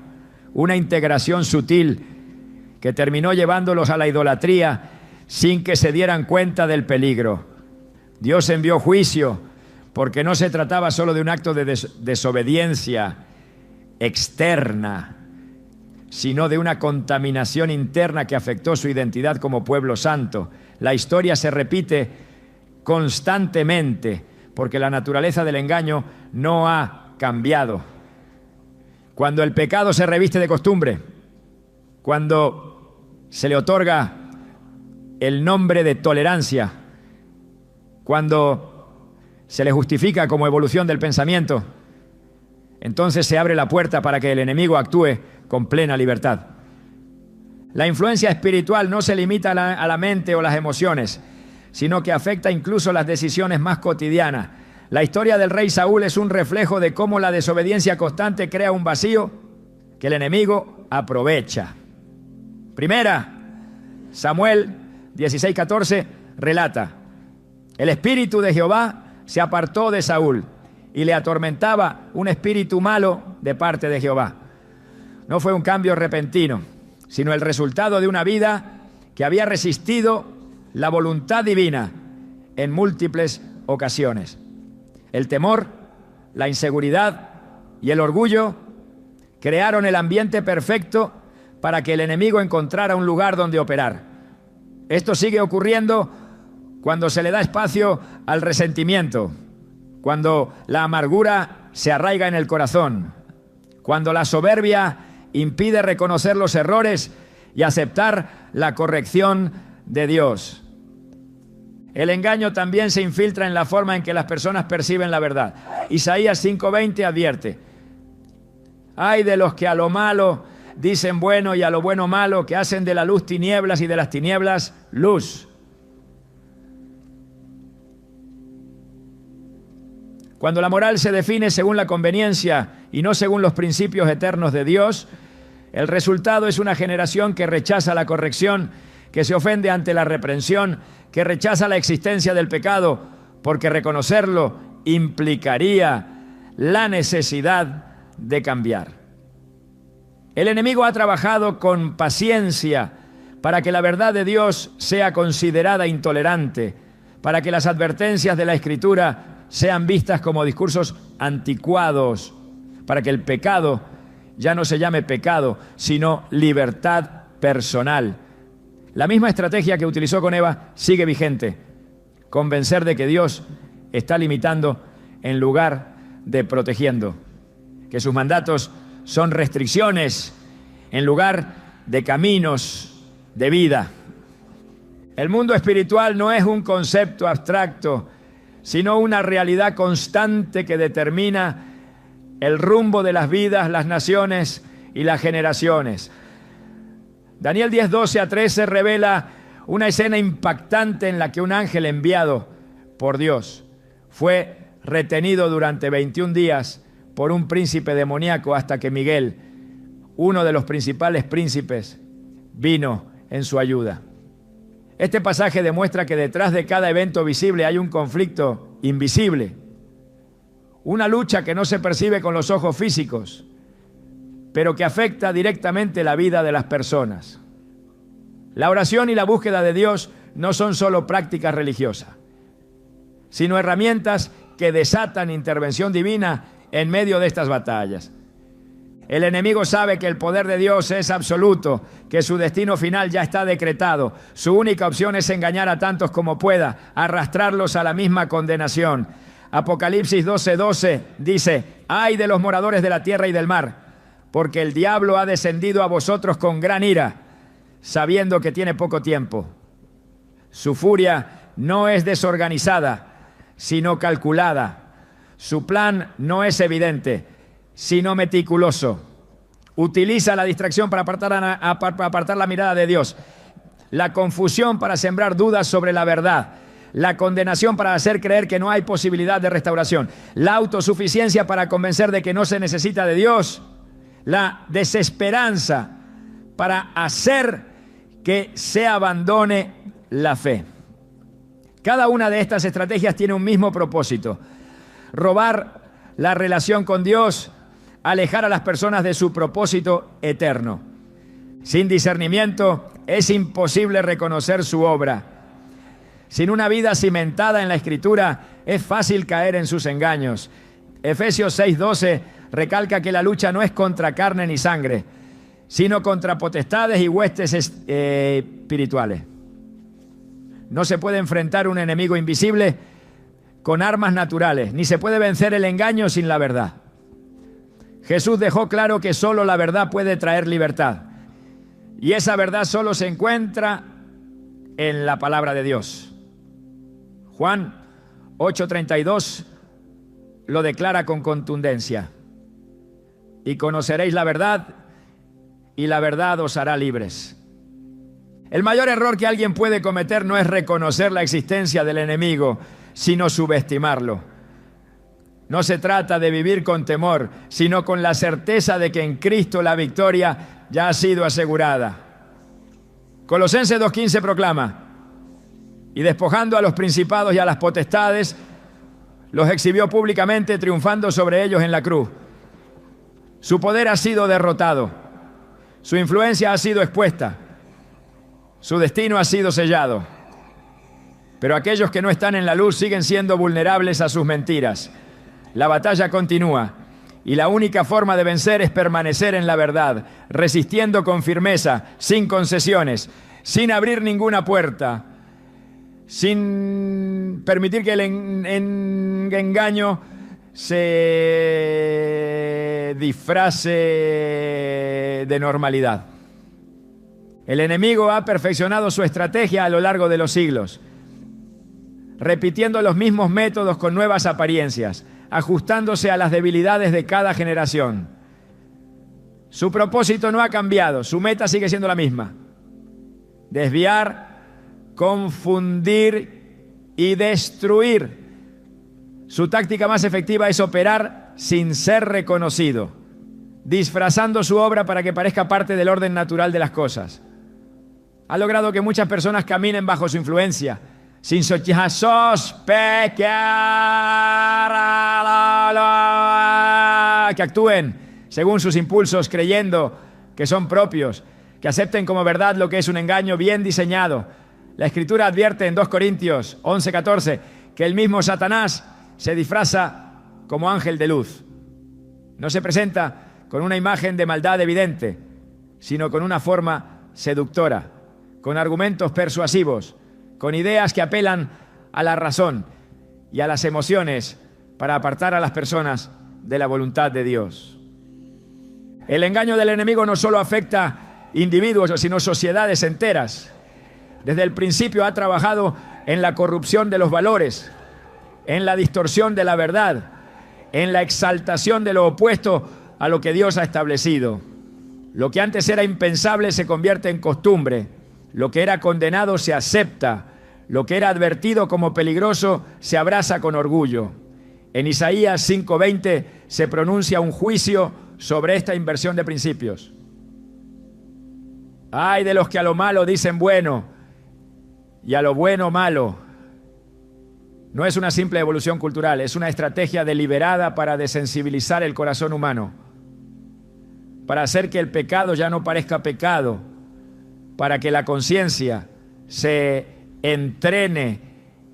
una integración sutil que terminó llevándolos a la idolatría sin que se dieran cuenta del peligro. Dios envió juicio porque no se trataba solo de un acto de desobediencia externa, sino de una contaminación interna que afectó su identidad como pueblo santo. La historia se repite constantemente porque la naturaleza del engaño no ha cambiado. Cuando el pecado se reviste de costumbre, cuando se le otorga el nombre de tolerancia, cuando se le justifica como evolución del pensamiento, entonces se abre la puerta para que el enemigo actúe con plena libertad. La influencia espiritual no se limita a la mente o las emociones, sino que afecta incluso las decisiones más cotidianas. La historia del rey Saúl es un reflejo de cómo la desobediencia constante crea un vacío que el enemigo aprovecha. Primera, Samuel 16:14 relata: el espíritu de Jehová se apartó de Saúl y le atormentaba un espíritu malo de parte de Jehová. No fue un cambio repentino, sino el resultado de una vida que había resistido la voluntad divina en múltiples ocasiones. El temor, la inseguridad y el orgullo crearon el ambiente perfecto para que el enemigo encontrara un lugar donde operar. Esto sigue ocurriendo cuando se le da espacio al resentimiento, cuando la amargura se arraiga en el corazón, cuando la soberbia impide reconocer los errores y aceptar la corrección de Dios. El engaño también se infiltra en la forma en que las personas perciben la verdad. Isaías 5:20 advierte: ay de los que a lo malo dicen bueno y a lo bueno malo, que hacen de la luz tinieblas y de las tinieblas luz. Cuando la moral se define según la conveniencia y no según los principios eternos de Dios, el resultado es una generación que rechaza la corrección, que se ofende ante la reprensión, que rechaza la existencia del pecado, porque reconocerlo implicaría la necesidad de cambiar. El enemigo ha trabajado con paciencia para que la verdad de Dios sea considerada intolerante, para que las advertencias de la Escritura sean vistas como discursos anticuados, para que el pecado ya no se llame pecado, sino libertad personal. La misma estrategia que utilizó con Eva sigue vigente: convencer de que Dios está limitando en lugar de protegiendo, que sus mandatos son restricciones en lugar de caminos de vida. El mundo espiritual no es un concepto abstracto, sino una realidad constante que determina el rumbo de las vidas, las naciones y las generaciones. Daniel 10:12-13 revela una escena impactante en la que un ángel enviado por Dios fue retenido durante 21 días por un príncipe demoníaco hasta que Miguel, uno de los principales príncipes, vino en su ayuda. Este pasaje demuestra que detrás de cada evento visible hay un conflicto invisible, una lucha que no se percibe con los ojos físicos, pero que afecta directamente la vida de las personas. La oración y la búsqueda de Dios no son solo prácticas religiosas, sino herramientas que desatan intervención divina en medio de estas batallas. El enemigo sabe que el poder de Dios es absoluto, que su destino final ya está decretado. Su única opción es engañar a tantos como pueda, arrastrarlos a la misma condenación. Apocalipsis 12:12 dice: ay de los moradores de la tierra y del mar, porque el diablo ha descendido a vosotros con gran ira, sabiendo que tiene poco tiempo. Su furia no es desorganizada, sino calculada. Su plan no es evidente, sino meticuloso. Utiliza la distracción para apartar la mirada de Dios, la confusión para sembrar dudas sobre la verdad, la condenación para hacer creer que no hay posibilidad de restauración, la autosuficiencia para convencer de que no se necesita de Dios, la desesperanza para hacer que se abandone la fe. Cada una de estas estrategias tiene un mismo propósito: robar la relación con Dios, alejar a las personas de su propósito eterno. Sin discernimiento es imposible reconocer su obra. Sin una vida cimentada en la Escritura es fácil caer en sus engaños. Efesios 6:12 recalca que la lucha no es contra carne ni sangre, sino contra potestades y huestes espirituales. No se puede enfrentar un enemigo invisible con armas naturales, ni se puede vencer el engaño sin la verdad. Jesús dejó claro que solo la verdad puede traer libertad, y esa verdad solo se encuentra en la palabra de Dios. Juan 8:32 lo declara con contundencia: y conoceréis la verdad, y la verdad os hará libres. El mayor error que alguien puede cometer no es reconocer la existencia del enemigo, sino subestimarlo. No se trata de vivir con temor, sino con la certeza de que en Cristo la victoria ya ha sido asegurada. Colosenses 2:15 proclama: y despojando a los principados y a las potestades, los exhibió públicamente, triunfando sobre ellos en la cruz. Su poder ha sido derrotado, su influencia ha sido expuesta, su destino ha sido sellado. Pero aquellos que no están en la luz siguen siendo vulnerables a sus mentiras. La batalla continúa, y la única forma de vencer es permanecer en la verdad, resistiendo con firmeza, sin concesiones, sin abrir ninguna puerta, sin permitir que el engaño se disfrace de normalidad. El enemigo ha perfeccionado su estrategia a lo largo de los siglos, repitiendo los mismos métodos con nuevas apariencias, ajustándose a las debilidades de cada generación. Su propósito no ha cambiado, su meta sigue siendo la misma: desviar, confundir y destruir. Su táctica más efectiva es operar sin ser reconocido, disfrazando su obra para que parezca parte del orden natural de las cosas. Ha logrado que muchas personas caminen bajo su influencia, sin sospechar, que actúen según sus impulsos, creyendo que son propios, que acepten como verdad lo que es un engaño bien diseñado. La Escritura advierte en 2 Corintios 11:14 que el mismo Satanás se disfraza como ángel de luz. No se presenta con una imagen de maldad evidente, sino con una forma seductora, con argumentos persuasivos, con ideas que apelan a la razón y a las emociones para apartar a las personas de la voluntad de Dios. El engaño del enemigo no solo afecta individuos, sino sociedades enteras. Desde el principio ha trabajado en la corrupción de los valores, en la distorsión de la verdad, en la exaltación de lo opuesto a lo que Dios ha establecido. Lo que antes era impensable se convierte en costumbre. Lo que era condenado se acepta. Lo que era advertido como peligroso se abraza con orgullo. En Isaías 5:20 se pronuncia un juicio sobre esta inversión de principios. Ay de los que a lo malo dicen bueno y a lo bueno malo. No es una simple evolución cultural, es una estrategia deliberada para desensibilizar el corazón humano, para hacer que el pecado ya no parezca pecado, para que la conciencia se entrene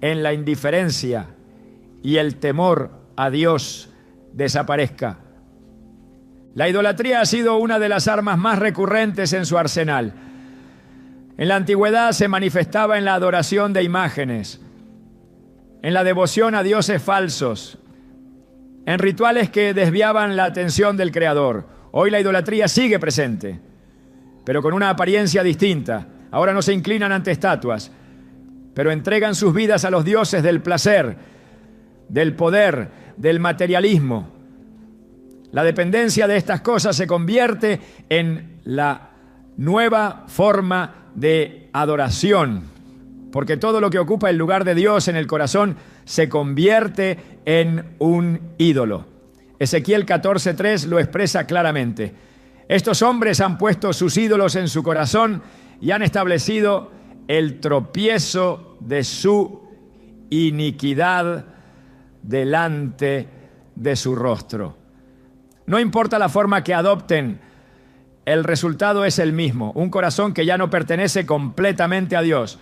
en la indiferencia y el temor a Dios desaparezca. La idolatría ha sido una de las armas más recurrentes en su arsenal. En la antigüedad se manifestaba en la adoración de imágenes, en la devoción a dioses falsos, en rituales que desviaban la atención del Creador. Hoy la idolatría sigue presente, pero con una apariencia distinta. Ahora no se inclinan ante estatuas, pero entregan sus vidas a los dioses del placer, del poder, del materialismo. La dependencia de estas cosas se convierte en la nueva forma de adoración, porque todo lo que ocupa el lugar de Dios en el corazón se convierte en un ídolo. Ezequiel 14:3 lo expresa claramente. Estos hombres han puesto sus ídolos en su corazón y han establecido el tropiezo de su iniquidad delante de su rostro. No importa la forma que adopten, el resultado es el mismo, un corazón que ya no pertenece completamente a Dios.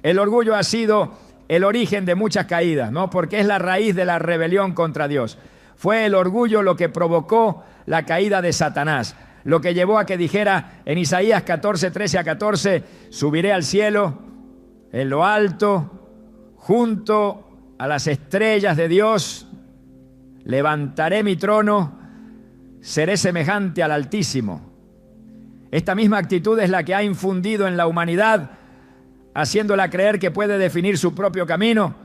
El orgullo ha sido el origen de muchas caídas, ¿no? Porque es la raíz de la rebelión contra Dios. Fue el orgullo lo que provocó la caída de Satanás, lo que llevó a que dijera en Isaías 14:13-14, subiré al cielo, en lo alto, junto a las estrellas de Dios, levantaré mi trono, seré semejante al Altísimo. Esta misma actitud es la que ha infundido en la humanidad, haciéndola creer que puede definir su propio camino,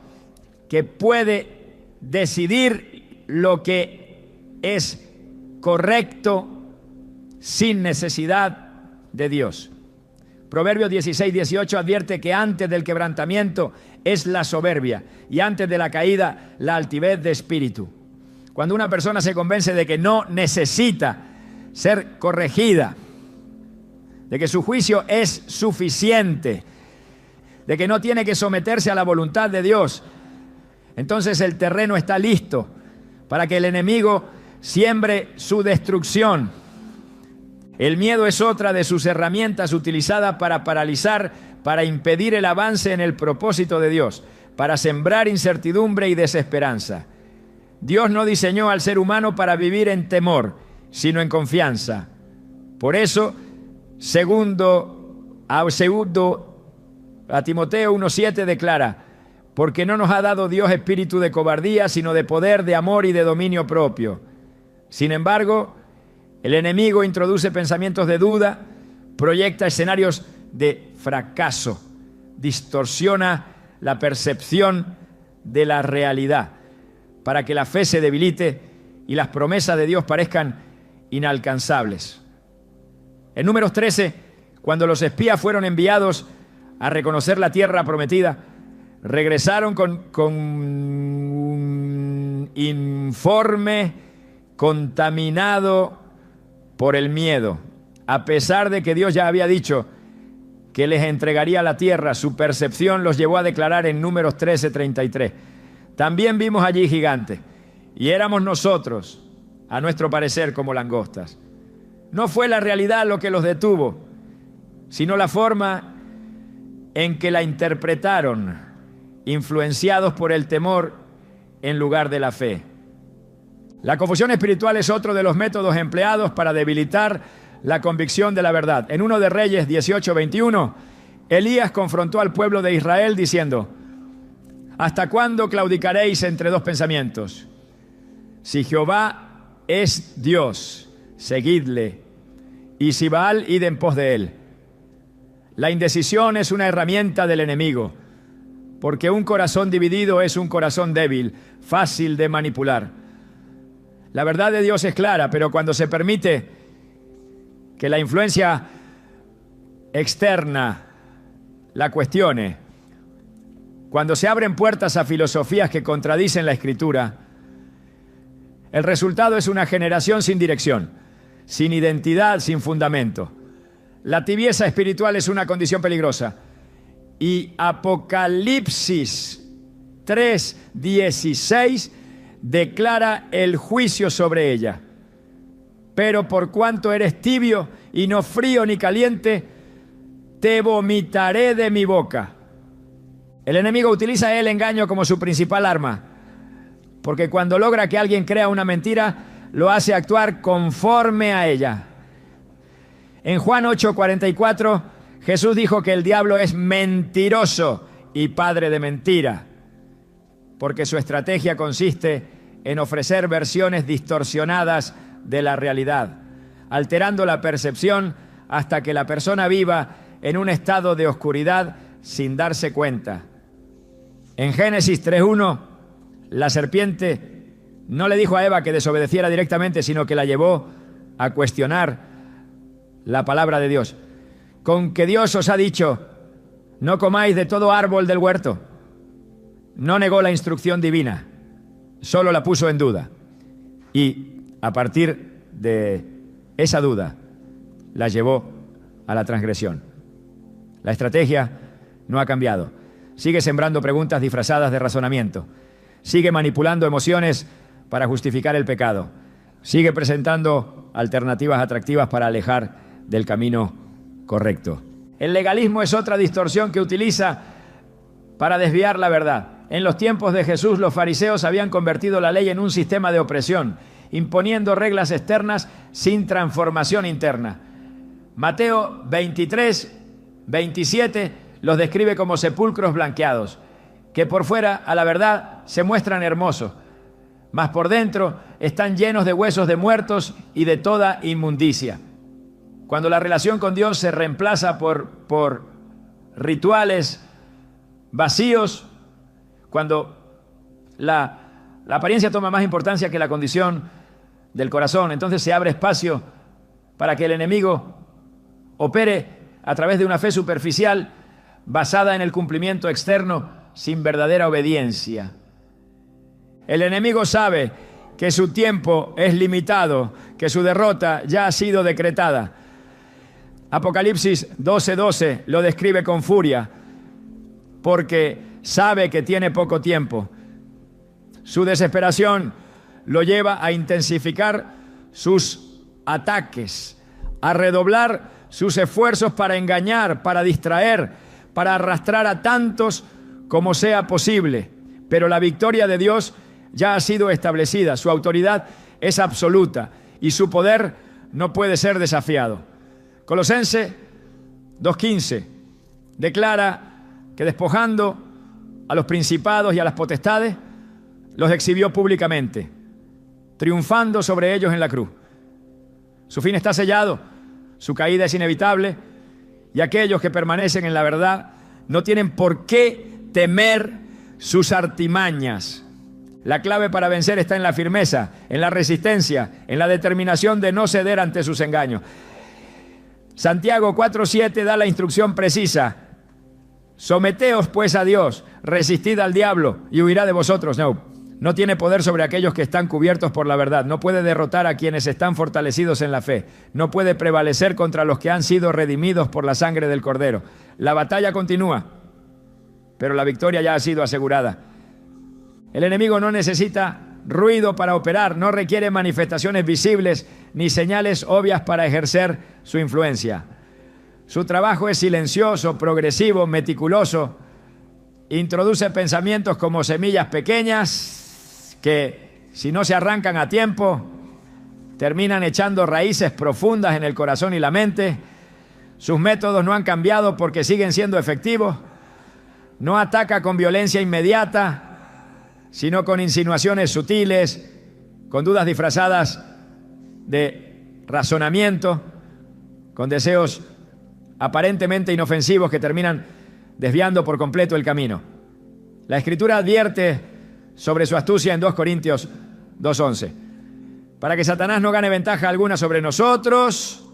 que puede decidir lo que es correcto sin necesidad de Dios. Proverbios 16:18 advierte que antes del quebrantamiento es la soberbia y antes de la caída la altivez de espíritu. Cuando una persona se convence de que no necesita ser corregida, de que su juicio es suficiente, de que no tiene que someterse a la voluntad de Dios, entonces el terreno está listo para que el enemigo siembre su destrucción. El miedo es otra de sus herramientas utilizadas para paralizar, para impedir el avance en el propósito de Dios, para sembrar incertidumbre y desesperanza. Dios no diseñó al ser humano para vivir en temor, sino en confianza. Por eso, segundo a Timoteo 1:7 declara, porque no nos ha dado Dios espíritu de cobardía, sino de poder, de amor y de dominio propio. Sin embargo, el enemigo introduce pensamientos de duda, proyecta escenarios de fracaso, distorsiona la percepción de la realidad, para que la fe se debilite y las promesas de Dios parezcan inalcanzables. En Números 13, cuando los espías fueron enviados a reconocer la tierra prometida, regresaron con un informe contaminado por el miedo. A pesar de que Dios ya había dicho que les entregaría la tierra, su percepción los llevó a declarar en Números 13:33. También vimos allí gigantes, y éramos nosotros, a nuestro parecer, como langostas. No fue la realidad lo que los detuvo, sino la forma en que la interpretaron, influenciados por el temor en lugar de la fe. La confusión espiritual es otro de los métodos empleados para debilitar la convicción de la verdad. En 1 de Reyes 18:21, Elías confrontó al pueblo de Israel diciendo: ¿hasta cuándo claudicaréis entre dos pensamientos? Si Jehová es Dios, seguidle, y si Baal, id en pos de él. La indecisión es una herramienta del enemigo, porque un corazón dividido es un corazón débil, fácil de manipular. La verdad de Dios es clara, pero cuando se permite que la influencia externa la cuestione, cuando se abren puertas a filosofías que contradicen la Escritura, el resultado es una generación sin dirección, sin identidad, sin fundamento. La tibieza espiritual es una condición peligrosa. Y Apocalipsis 3:16 declara el juicio sobre ella. Pero por cuanto eres tibio y no frío ni caliente, te vomitaré de mi boca. El enemigo utiliza el engaño como su principal arma, porque cuando logra que alguien crea una mentira, lo hace actuar conforme a ella. En Juan 8:44, Jesús dijo que el diablo es mentiroso y padre de mentira, porque su estrategia consiste en ofrecer versiones distorsionadas de la realidad, alterando la percepción hasta que la persona viva en un estado de oscuridad sin darse cuenta. En Génesis 3:1, la serpiente no le dijo a Eva que desobedeciera directamente, sino que la llevó a cuestionar la palabra de Dios. Con que Dios os ha dicho, no comáis de todo árbol del huerto. No negó la instrucción divina, solo la puso en duda. Y a partir de esa duda, la llevó a la transgresión. La estrategia no ha cambiado. Sigue sembrando preguntas disfrazadas de razonamiento. Sigue manipulando emociones para justificar el pecado. Sigue presentando alternativas atractivas para alejar del camino correcto. El legalismo es otra distorsión que utiliza para desviar la verdad. En los tiempos de Jesús, los fariseos habían convertido la ley en un sistema de opresión, imponiendo reglas externas sin transformación interna. Mateo 23:27 los describe como sepulcros blanqueados, que por fuera, a la verdad, se muestran hermosos, mas por dentro están llenos de huesos de muertos y de toda inmundicia. Cuando la relación con Dios se reemplaza por rituales vacíos, cuando la apariencia toma más importancia que la condición del corazón, entonces se abre espacio para que el enemigo opere a través de una fe superficial basada en el cumplimiento externo sin verdadera obediencia. El enemigo sabe que su tiempo es limitado, que su derrota ya ha sido decretada. Apocalipsis 12:12 lo describe con furia, porque sabe que tiene poco tiempo. Su desesperación lo lleva a intensificar sus ataques, a redoblar sus esfuerzos para engañar, para distraer, para arrastrar a tantos como sea posible. Pero la victoria de Dios ya ha sido establecida, su autoridad es absoluta y su poder no puede ser desafiado. Colosenses 2:15 declara que despojando a los principados y a las potestades, los exhibió públicamente, triunfando sobre ellos en la cruz. Su fin está sellado, su caída es inevitable, y aquellos que permanecen en la verdad no tienen por qué temer sus artimañas. La clave para vencer está en la firmeza, en la resistencia, en la determinación de no ceder ante sus engaños. Santiago 4:7 da la instrucción precisa: someteos pues a Dios, resistid al diablo y huirá de vosotros. No tiene poder sobre aquellos que están cubiertos por la verdad. No puede derrotar a quienes están fortalecidos en la fe. No puede prevalecer contra los que han sido redimidos por la sangre del Cordero. La batalla continúa, pero la victoria ya ha sido asegurada. El enemigo no necesita ruido para operar, no requiere manifestaciones visibles ni señales obvias para ejercer su influencia. Su trabajo es silencioso, progresivo, meticuloso. Introduce pensamientos como semillas pequeñas que, si no se arrancan a tiempo, terminan echando raíces profundas en el corazón y la mente. Sus métodos no han cambiado porque siguen siendo efectivos. No ataca con violencia inmediata, sino con insinuaciones sutiles, con dudas disfrazadas de razonamiento, con deseos aparentemente inofensivos que terminan desviando por completo el camino. La Escritura advierte sobre su astucia en 2 Corintios 2:11. Para que Satanás no gane ventaja alguna sobre nosotros,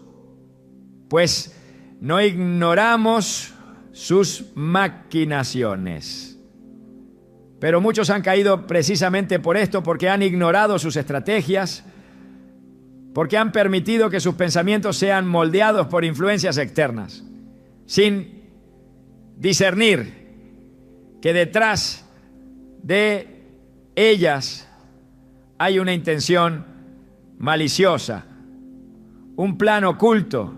pues no ignoramos sus maquinaciones. Pero muchos han caído precisamente por esto, porque han ignorado sus estrategias, porque han permitido que sus pensamientos sean moldeados por influencias externas, sin discernir que detrás de ellas hay una intención maliciosa, un plan oculto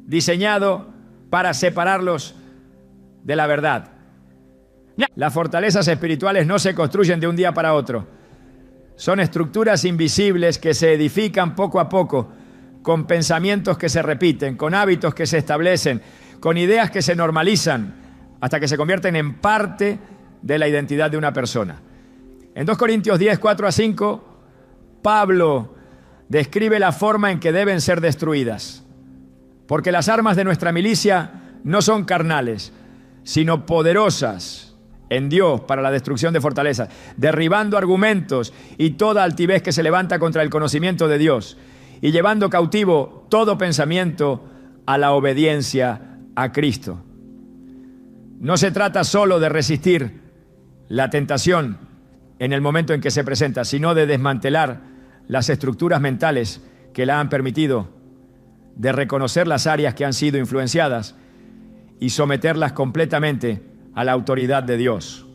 diseñado para separarlos de la verdad. Las fortalezas espirituales no se construyen de un día para otro. Son estructuras invisibles que se edifican poco a poco, con pensamientos que se repiten, con hábitos que se establecen, con ideas que se normalizan, hasta que se convierten en parte de la identidad de una persona. En 2 Corintios 10, 4-5, Pablo describe la forma en que deben ser destruidas. Porque las armas de nuestra milicia no son carnales, sino poderosas en Dios para la destrucción de fortalezas, derribando argumentos y toda altivez que se levanta contra el conocimiento de Dios, y llevando cautivo todo pensamiento a la obediencia a Cristo. No se trata solo de resistir la tentación en el momento en que se presenta, sino de desmantelar las estructuras mentales que la han permitido, de reconocer las áreas que han sido influenciadas y someterlas completamente a la autoridad de Dios.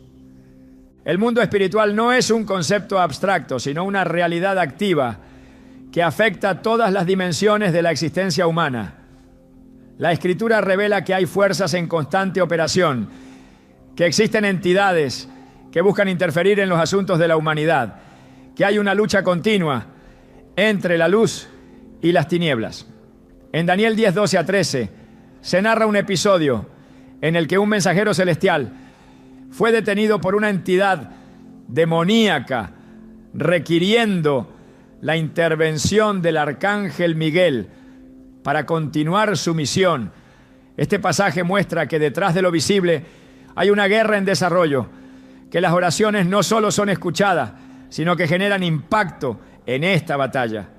El mundo espiritual no es un concepto abstracto, sino una realidad activa que afecta todas las dimensiones de la existencia humana. La Escritura revela que hay fuerzas en constante operación, que existen entidades que buscan interferir en los asuntos de la humanidad, que hay una lucha continua entre la luz y las tinieblas. En Daniel 10, 12-13 se narra un episodio en el que un mensajero celestial fue detenido por una entidad demoníaca requiriendo la intervención del arcángel Miguel para continuar su misión. Este pasaje muestra que detrás de lo visible hay una guerra en desarrollo, que las oraciones no solo son escuchadas, sino que generan impacto en esta batalla.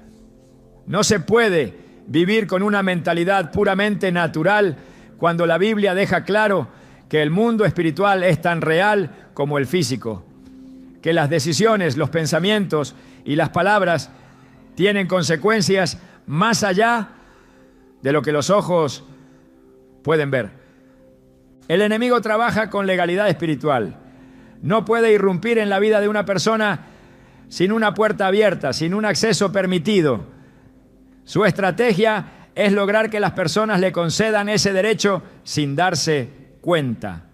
No se puede vivir con una mentalidad puramente natural cuando la Biblia deja claro que el mundo espiritual es tan real como el físico, que las decisiones, los pensamientos y las palabras tienen consecuencias más allá de lo que los ojos pueden ver. El enemigo trabaja con legalidad espiritual. No puede irrumpir en la vida de una persona sin una puerta abierta, sin un acceso permitido. Su estrategia es lograr que las personas le concedan ese derecho sin darse cuenta,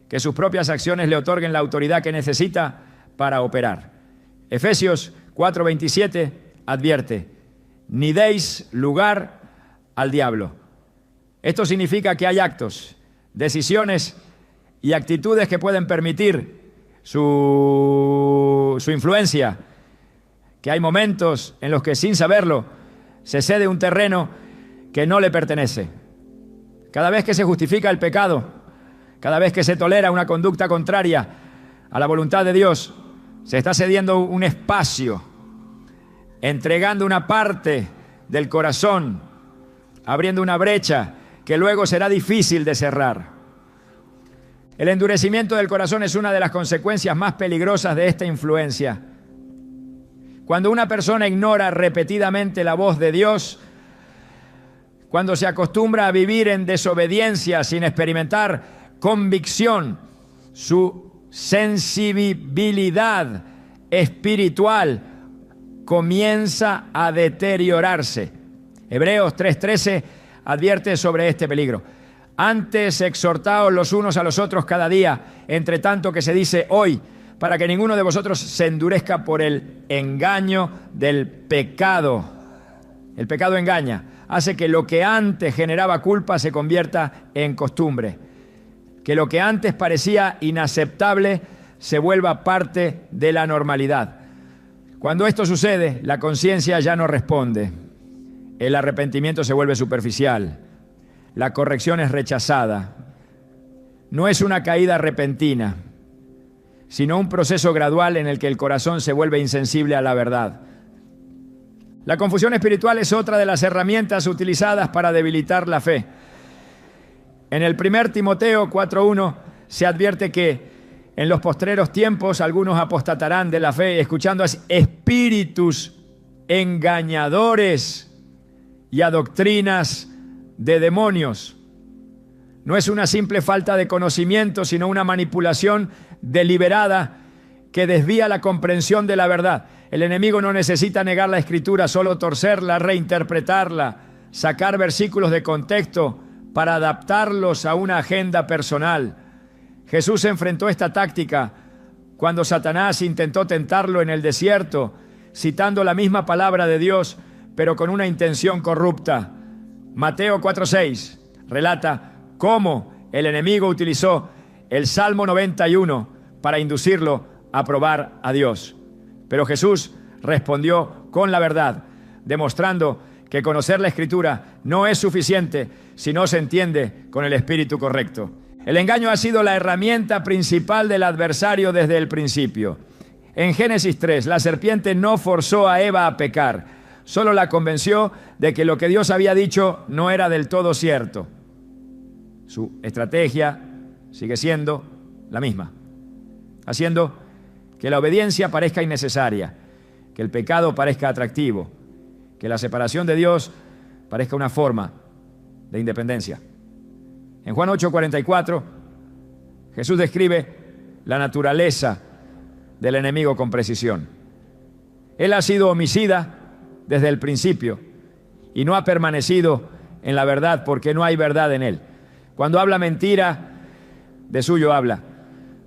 que sus propias acciones le otorguen la autoridad que necesita para operar. Efesios 4:27 advierte: ni deis lugar al diablo. Esto significa que hay actos, decisiones y actitudes que pueden permitir su influencia, que hay momentos en los que sin saberlo se cede un terreno que no le pertenece. Cada vez que se justifica el pecado, cada vez que se tolera una conducta contraria a la voluntad de Dios, se está cediendo un espacio, entregando una parte del corazón, abriendo una brecha que luego será difícil de cerrar. El endurecimiento del corazón es una de las consecuencias más peligrosas de esta influencia. Cuando una persona ignora repetidamente la voz de Dios, cuando se acostumbra a vivir en desobediencia sin experimentar convicción, su sensibilidad espiritual comienza a deteriorarse. Hebreos 3:13 advierte sobre este peligro. Antes exhortaos los unos a los otros cada día, entre tanto que se dice hoy, para que ninguno de vosotros se endurezca por el engaño del pecado. El pecado engaña, hace que lo que antes generaba culpa se convierta en costumbre, que lo que antes parecía inaceptable se vuelva parte de la normalidad. Cuando esto sucede, la conciencia ya no responde. El arrepentimiento se vuelve superficial. La corrección es rechazada. No es una caída repentina, sino un proceso gradual en el que el corazón se vuelve insensible a la verdad. La confusión espiritual es otra de las herramientas utilizadas para debilitar la fe. En el 1 Timoteo 4:1 se advierte que en los postreros tiempos algunos apostatarán de la fe, escuchando a espíritus engañadores y a doctrinas de demonios. No es una simple falta de conocimiento, sino una manipulación deliberada que desvía la comprensión de la verdad. El enemigo no necesita negar la Escritura, solo torcerla, reinterpretarla, sacar versículos de contexto para adaptarlos a una agenda personal. Jesús enfrentó esta táctica cuando Satanás intentó tentarlo en el desierto, citando la misma palabra de Dios, pero con una intención corrupta. Mateo 4:6 relata cómo el enemigo utilizó el Salmo 91 para inducirlo a probar a Dios. Pero Jesús respondió con la verdad, demostrando que conocer la Escritura no es suficiente si no se entiende con el espíritu correcto. El engaño ha sido la herramienta principal del adversario desde el principio. En Génesis 3, la serpiente no forzó a Eva a pecar, solo la convenció de que lo que Dios había dicho no era del todo cierto. Su estrategia sigue siendo la misma, haciendo que la obediencia parezca innecesaria, que el pecado parezca atractivo, que la separación de Dios parezca una forma de independencia. En Juan 8:44, Jesús describe la naturaleza del enemigo con precisión. Él ha sido homicida desde el principio y no ha permanecido en la verdad porque no hay verdad en él. Cuando habla mentira, de suyo habla,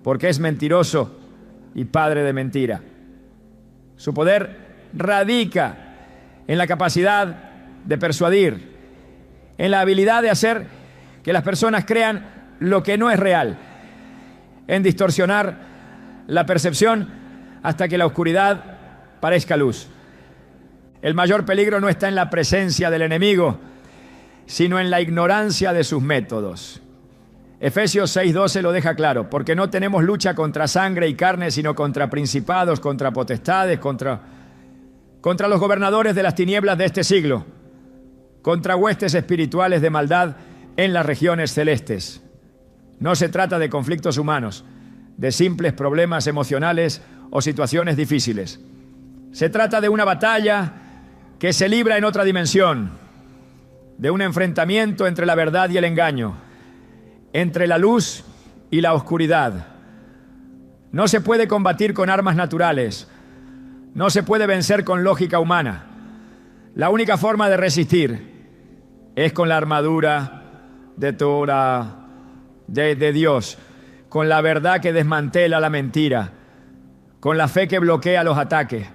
porque es mentiroso y padre de mentira. Su poder radica en la capacidad de persuadir, en la habilidad de hacer que las personas crean lo que no es real, en distorsionar la percepción hasta que la oscuridad parezca luz. El mayor peligro no está en la presencia del enemigo, sino en la ignorancia de sus métodos. Efesios 6:12 lo deja claro, porque no tenemos lucha contra sangre y carne, sino contra principados, contra potestades, contra los gobernadores de las tinieblas de este siglo, contra huestes espirituales de maldad en las regiones celestes. No se trata de conflictos humanos, de simples problemas emocionales o situaciones difíciles. Se trata de una batalla que se libra en otra dimensión, de un enfrentamiento entre la verdad y el engaño, entre la luz y la oscuridad. No se puede combatir con armas naturales, no se puede vencer con lógica humana. La única forma de resistir es con la armadura de Torah, de Dios, con la verdad que desmantela la mentira, con la fe que bloquea los ataques,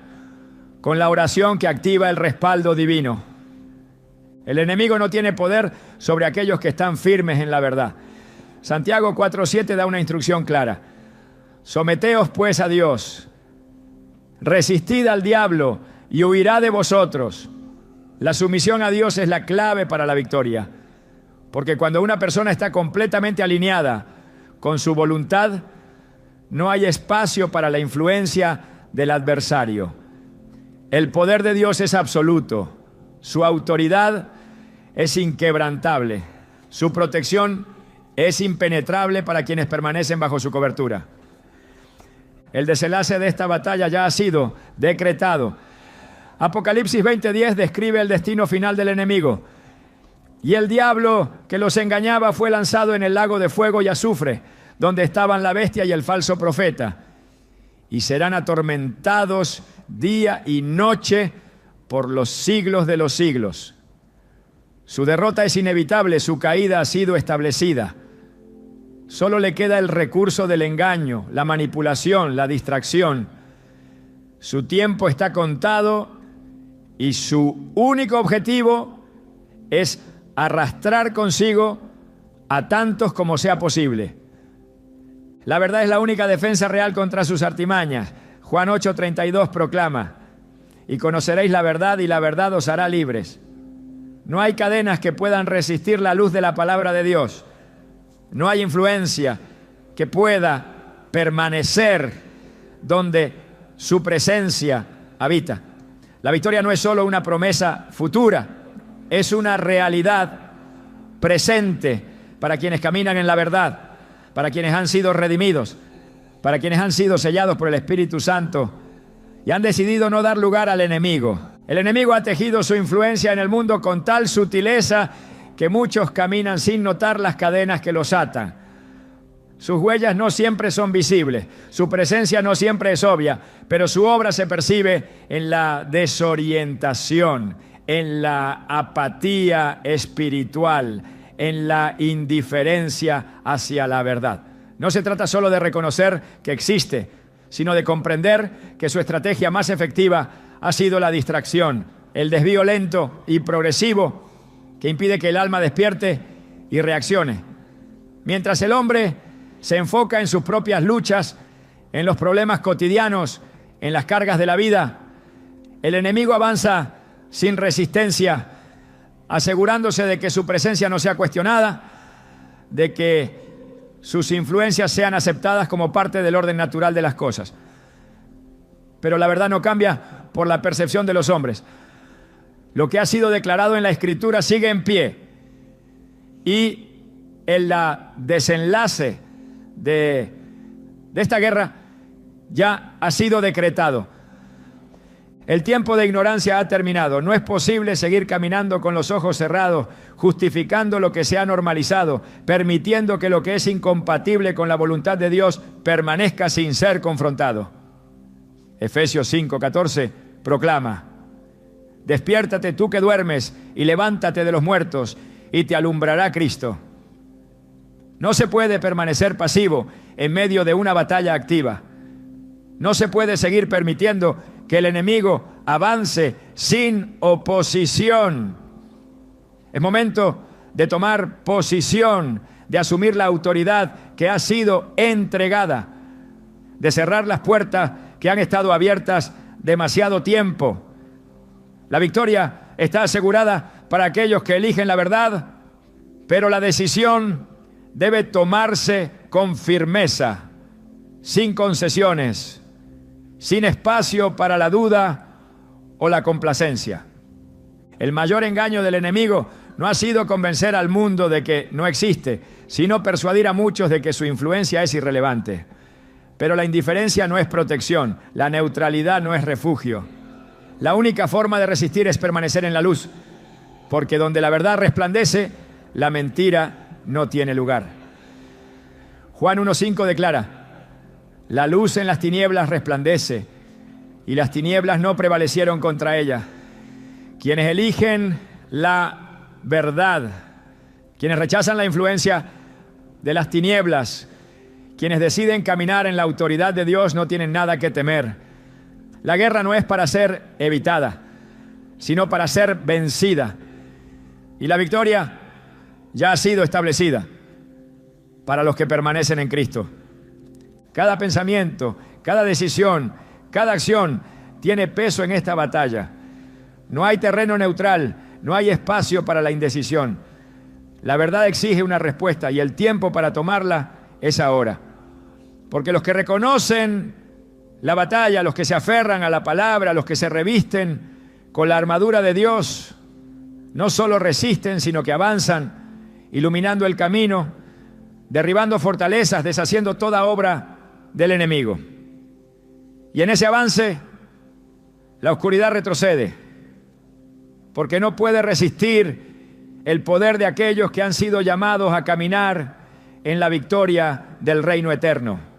con la oración que activa el respaldo divino. El enemigo no tiene poder sobre aquellos que están firmes en la verdad. Santiago 4:7 da una instrucción clara. Someteos pues a Dios, resistid al diablo y huirá de vosotros. La sumisión a Dios es la clave para la victoria, porque cuando una persona está completamente alineada con su voluntad, no hay espacio para la influencia del adversario. El poder de Dios es absoluto, su autoridad es inquebrantable, su protección es impenetrable para quienes permanecen bajo su cobertura. El desenlace de esta batalla ya ha sido decretado. Apocalipsis 20:10 describe el destino final del enemigo. Y el diablo que los engañaba fue lanzado en el lago de fuego y azufre, donde estaban la bestia y el falso profeta, y serán atormentados día y noche por los siglos de los siglos. Su derrota es inevitable, su caída ha sido establecida. Solo le queda el recurso del engaño, la manipulación, la distracción. Su tiempo está contado y su único objetivo es arrastrar consigo a tantos como sea posible. La verdad es la única defensa real contra sus artimañas. Juan 8:32 proclama: y conoceréis la verdad y la verdad os hará libres. No hay cadenas que puedan resistir la luz de la palabra de Dios. No hay influencia que pueda permanecer donde su presencia habita. La victoria no es solo una promesa futura, es una realidad presente para quienes caminan en la verdad, para quienes han sido redimidos, para quienes han sido sellados por el Espíritu Santo y han decidido no dar lugar al enemigo. El enemigo ha tejido su influencia en el mundo con tal sutileza que muchos caminan sin notar las cadenas que los atan. Sus huellas no siempre son visibles, su presencia no siempre es obvia, pero su obra se percibe en la desorientación, en la apatía espiritual, en la indiferencia hacia la verdad. No se trata solo de reconocer que existe, sino de comprender que su estrategia más efectiva ha sido la distracción, el desvío lento y progresivo que impide que el alma despierte y reaccione. Mientras el hombre se enfoca en sus propias luchas, en los problemas cotidianos, en las cargas de la vida, el enemigo avanza sin resistencia, asegurándose de que su presencia no sea cuestionada, de que sus influencias sean aceptadas como parte del orden natural de las cosas. Pero la verdad no cambia por la percepción de los hombres. Lo que ha sido declarado en la Escritura sigue en pie. Y el desenlace de esta guerra ya ha sido decretado. El tiempo de ignorancia ha terminado. No es posible seguir caminando con los ojos cerrados, justificando lo que se ha normalizado, permitiendo que lo que es incompatible con la voluntad de Dios permanezca sin ser confrontado. Efesios 5:14 proclama: despiértate tú que duermes y levántate de los muertos y te alumbrará Cristo. No se puede permanecer pasivo en medio de una batalla activa. No se puede seguir permitiendo que el enemigo avance sin oposición. Es momento de tomar posición, de asumir la autoridad que ha sido entregada, de cerrar las puertas que han estado abiertas demasiado tiempo. La victoria está asegurada para aquellos que eligen la verdad, pero la decisión debe tomarse con firmeza, sin concesiones, sin espacio para la duda o la complacencia. El mayor engaño del enemigo no ha sido convencer al mundo de que no existe, sino persuadir a muchos de que su influencia es irrelevante. Pero la indiferencia no es protección, la neutralidad no es refugio. La única forma de resistir es permanecer en la luz, porque donde la verdad resplandece, la mentira no tiene lugar. Juan 1:5 declara: la luz en las tinieblas resplandece, y las tinieblas no prevalecieron contra ella. Quienes eligen la verdad, quienes rechazan la influencia de las tinieblas, quienes deciden caminar en la autoridad de Dios, no tienen nada que temer. La guerra no es para ser evitada, sino para ser vencida. Y la victoria ya ha sido establecida para los que permanecen en Cristo. Cada pensamiento, cada decisión, cada acción tiene peso en esta batalla. No hay terreno neutral, no hay espacio para la indecisión. La verdad exige una respuesta y el tiempo para tomarla es ahora. Porque los que reconocen la batalla, los que se aferran a la palabra, los que se revisten con la armadura de Dios, no solo resisten, sino que avanzan, iluminando el camino, derribando fortalezas, deshaciendo toda obra del enemigo. Y en ese avance, la oscuridad retrocede, porque no puede resistir el poder de aquellos que han sido llamados a caminar en la victoria del reino eterno.